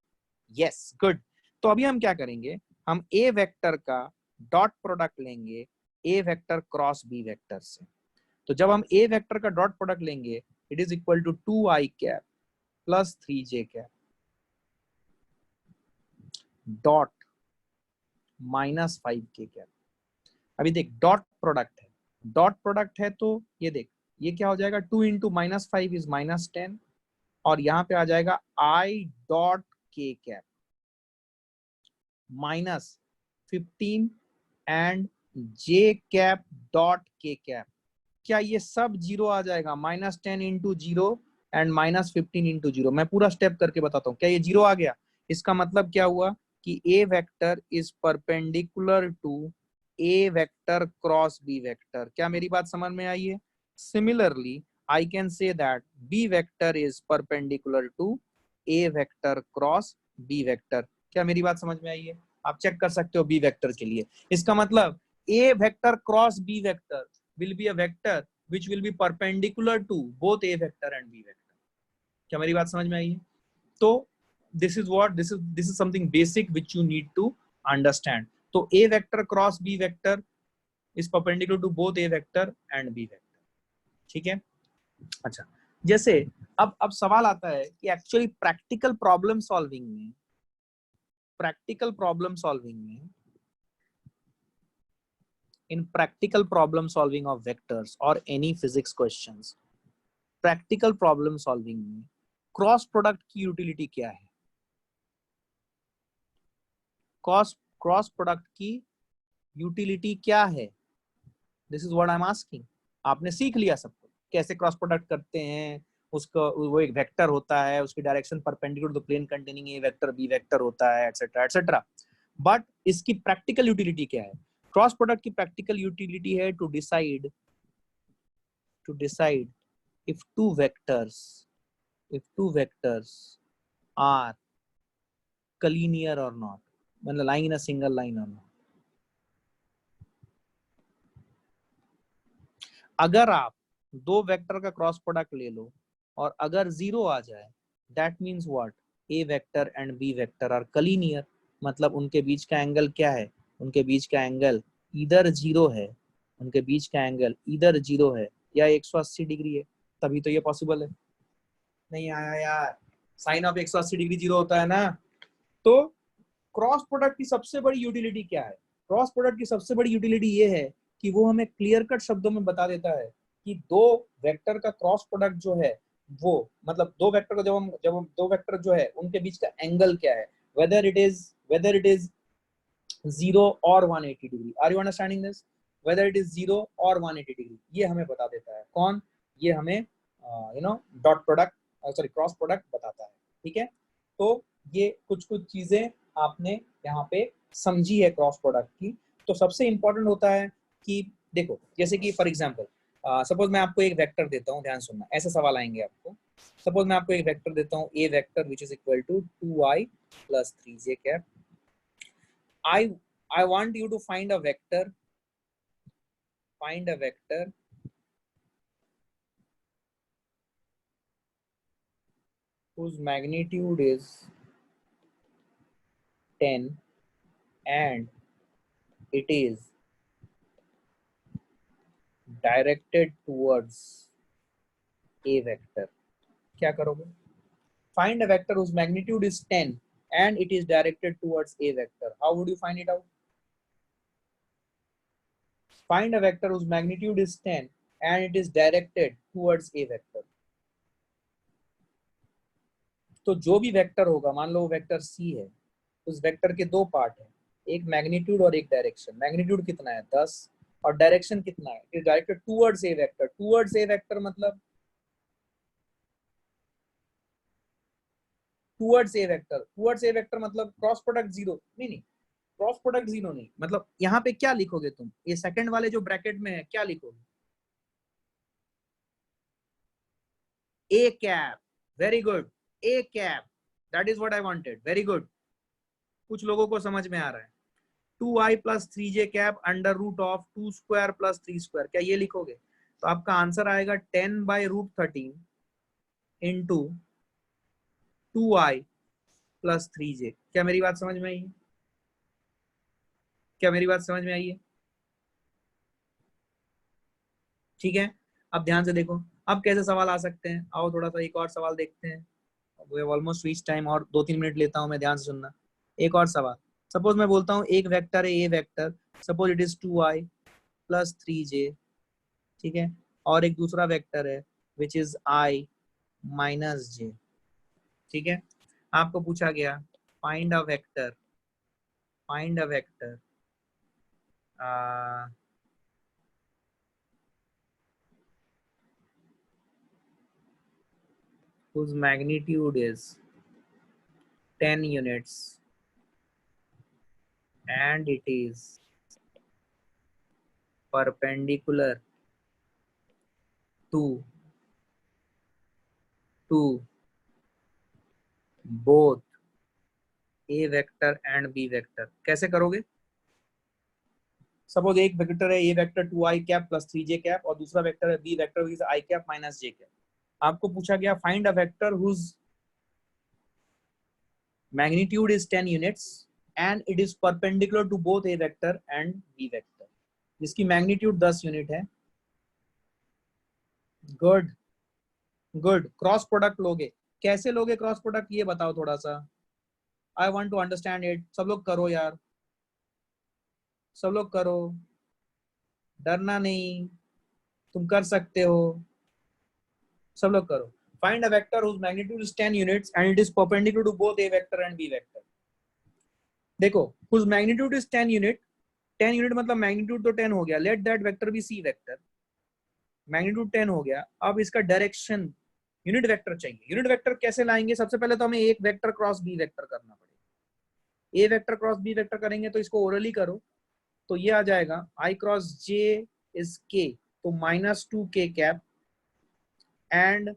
यस गुड। तो अभी हम क्या करेंगे, हम ए वेक्टर का डॉट प्रोडक्ट लेंगे a vector cross B vector से, तो जब हम ए वेक्टर का डॉट प्रोडक्ट लेंगे it is equal to 2i cap plus 3j cap dot -5 के कैप। अभी देख डॉट प्रोडक्ट है तो ये देख ये क्या हो जाएगा, 2 इंटू -5 इज -10 और यहाँ पे आ जाएगा i डॉट के cap -15 and j cap dot के कैप। क्या ये सब जीरो आ जाएगा, -10 into zero and -15 into zero. मैं पूरा स्टेप करके बताता हूँ, क्या ये जीरो आ गया, इसका मतलब क्या हुआ कि A vector is perpendicular to A vector cross B vector. क्या मेरी बात समझ में आई है? Similarly I can say that B vector is perpendicular to A vector cross B vector. क्या मेरी बात समझ में आई है? आप चेक कर सकते हो बी वेक्टर के लिए, इसका मतलब A vector cross B vector will be a vector which will be perpendicular to both a vector and b vector। क्या मेरी बात समझ में आई है? तो this is something basic which you need to understand। तो a vector cross b vector is perpendicular to both a vector and b vector, ठीक है। अच्छा, जैसे अब सवाल आता है कि एक्चुअली प्रैक्टिकल प्रॉब्लम सॉल्विंग में in practical problem solving of vectors or any physics questions, practical problem solving में क्रॉस प्रोडक्ट की यूटिलिटी क्या है? क्रॉस प्रोडक्ट की यूटिलिटी क्या है? This is what I am asking. आपने सीख लिया सब कुछ, कैसे क्रॉस प्रोडक्ट करते हैं, उसका वो एक वेक्टर होता है, उसकी direction perpendicular to plane containing a vector B vector होता है, एटसेट्रा एटसेट्रा। बट इसकी प्रैक्टिकल यूटिलिटी क्या है? क्रॉस प्रोडक्ट की प्रैक्टिकल यूटिलिटी है to decide if two vectors are collinear or not, मतलब lying in a single line or not। अगर आप दो वेक्टर का क्रॉस प्रोडक्ट ले लो और अगर जीरो आ जाए, that means what, A vector and B vector are collinear, मतलब उनके बीच का एंगल क्या है, उनके बीच का एंगल इधर जीरो है, उनके बीच का एंगल इधर जीरो है या 180 डिग्री है, तभी तो ये पॉसिबल है। नहीं आया यार, साइन ऑफ 180 डिग्री जीरो होता है ना। तो क्रॉस प्रोडक्ट की सबसे बड़ी यूटिलिटी क्या है? क्रॉस प्रोडक्ट की सबसे बड़ी यूटिलिटी ये है कि वो हमें क्लियर कट शब्दों में बता देता है कि दो वेक्टर का क्रॉस प्रोडक्ट जो है वो, मतलब दो वेक्टर को जब हम दो वेक्टर जो है उनके बीच का एंगल क्या है, whether it is 0 और 180 degree. Are you understanding this? whether it is 0 और 180 डिग्री, ये हमें बता देता है कौन? ये हमें dot product, sorry cross product बताता है, ठीक है। तो ये कुछ चीजें आपने यहाँ पे समझी है क्रॉस प्रोडक्ट की। तो सबसे इंपॉर्टेंट होता है कि देखो, जैसे कि फॉर एग्जांपल सपोज मैं आपको एक वेक्टर देता हूँ, ध्यान सुनना, ऐसे सवाल आएंगे आपको। सपोज मैं आपको एक वेक्टर देता हूँ, A vector which is equal to 2i plus 3j cap. I want you to find a vector whose magnitude is 10 and it is directed towards a vector। क्या करोगे? Find a vector whose magnitude is 10 and it is directed towards a vector। How would you find it out? Find a vector whose magnitude is 10 and it is directed towards a vector। तो जो भी वेक्टर होगा, मान लो वेक्टर C है, उस वेक्टर के दो पार्ट है, एक मैग्नीट्यूड और एक डायरेक्शन। मैग्नीट्यूड कितना है 10 और डायरेक्शन कितना है, is directed towards A vector. Towards A vector मतलब towards A vector, towards A vector मतलब क्रॉस प्रोडक्ट जीरो नहीं, नहीं क्रॉस प्रोडक्ट जीरो नहीं, मतलब यहाँ पे क्या लिखोगे तुम, ये सेकंड वाले जो ब्रैकेट में है क्या लिखोगे, A cap. Very good, A cap, that is what I wanted, very good. कुछ लोगों को समझ में आ रहा है। 2i plus 3j cap under root of 2 square plus 3 square, क्या ये लिखोगे? तो आपका आंसर आएगा 10/√13 इंटू 2i प्लस 3j। क्या मेरी बात समझ में आई है? क्या मेरी बात समझ में आई है? ठीक है, अब ध्यान से देखो अब कैसे सवाल आ सकते हैं। आओ थोड़ा सा एक और सवाल देखते हैं। We have almost reach time, और 2-3 मिनट लेता हूं मैं, ध्यान से सुनना। एक और सवाल, सपोज मैं बोलता हूँ एक वेक्टर है A vector, suppose it is 2i plus 3j, ठीक है, और एक दूसरा वेक्टर है which is i minus j, ठीक है। आपको पूछा गया find a vector, find a vector whose magnitude is 10 units and it is perpendicular to both a vector and b vector। कैसे करोगे? सपोज एक वेक्टर है A vector 2i cap plus 3j cap, और दूसरा वेक्टर है B vector which is i cap minus j cap. आपको पूछा गया find a vector whose magnitude is 10 units and it is perpendicular to both a vector and b vector, जिसकी मैग्नीट्यूड 10 यूनिट है। गुड गुड, क्रॉस प्रोडक्ट लोगे, कैसे लोगे क्रॉस प्रोडक्ट ये बताओ थोड़ा सा, I want to understand it. सब लोग करो यार, सब लोग करो, डरना नहीं, तुम कर सकते हो, सब लोग करो। Find a vector whose magnitude is 10 units and it is perpendicular to both a vector and b vector। देखो whose magnitude is 10 unit, 10 unit मतलब मैग्नीट्यूड तो 10 हो गया, let that vector b c vector, magnitude 10 हो गया। अब इसका डायरेक्शन यूनिट वेक्टर चाहिए। यूनिट वेक्टर कैसे लाएंगे? सबसे पहले तो हमें एक वेक्टर क्रॉस बी वेक्टर करना पड़ेगा। ए वेक्टर क्रॉस बी वेक्टर करेंगे तो इसको ओरली करो, तो ये आ जाएगा आई क्रॉस जे इज के, तो -2k cap and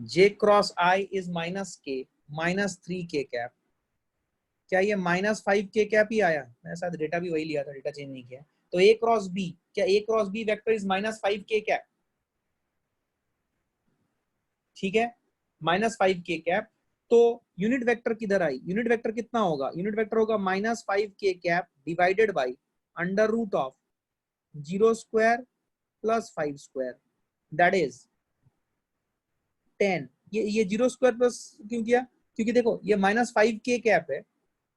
J cross I is -k -3k cap. क्या ये -5k कैप ही आया? मैं शायद डेटा भी वही लिया था, डेटा चेंज नहीं किया। तो ए क्रॉस बी, क्या A cross B vector is -5k cap? ठीक है, -5k कैप। तो यूनिट वेक्टर किधर आई? यूनिट वेक्टर कितना होगा? यूनिट वेक्टर होगा -5k cap divided by under root of 0 square plus 5 square, that is 10। ये 0 स्क्वायर प्लस क्यों किया? क्योंकि देखो ये -5k कैप है,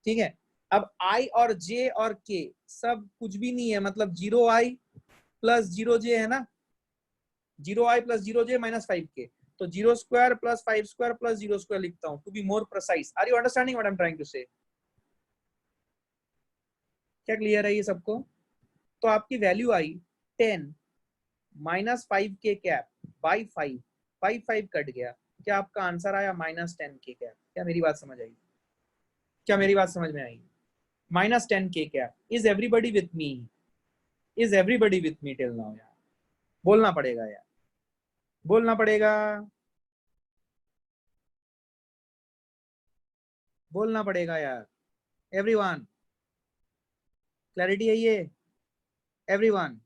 ठीक है। अब i और j और k सब कुछ भी नहीं है, मतलब 0i प्लस 0j है ना, 0i प्लस 0j -5k, तो 0 square plus 5 square plus 0 square लिखता हूं to be more precise. Are you understanding what I am trying to say? क्या क्लियर है ये सबको? तो आपकी वैल्यू आई 10 -5k कैप बाई 5, 5 कट गया, क्या आपका आंसर आया -10k कैप? क्या मेरी बात समझ आई? क्या मेरी बात समझ में आई? -10k cap. Is everybody with me? Is everybody with me till now यार? बोलना पड़ेगा यार, बोलना पड़ेगा, बोलना पड़ेगा यार। एवरीवन, क्लैरिटी है ये? एवरीवन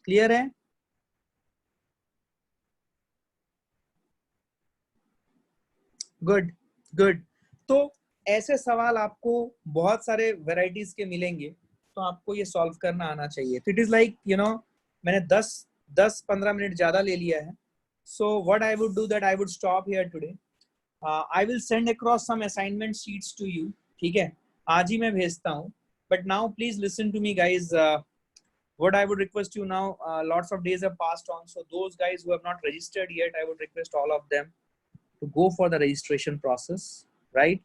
क्लियर है? Good good. तो ऐसे सवाल आपको बहुत सारे वेराइटीज के मिलेंगे, तो आपको ये सॉल्व करना आना चाहिए। तो it is like you know, मैंने 10-15 मिनट ज्यादा ले लिया है। So what I would do that I would stop here today. I will send across some assignment sheets to you, ठीक है, आज ही मैं भेजता हूँ। But now please listen to me guys, what I would request you now, lots of days have passed on. So those guys who have not registered yet, I would request all of them to go for the registration process, right?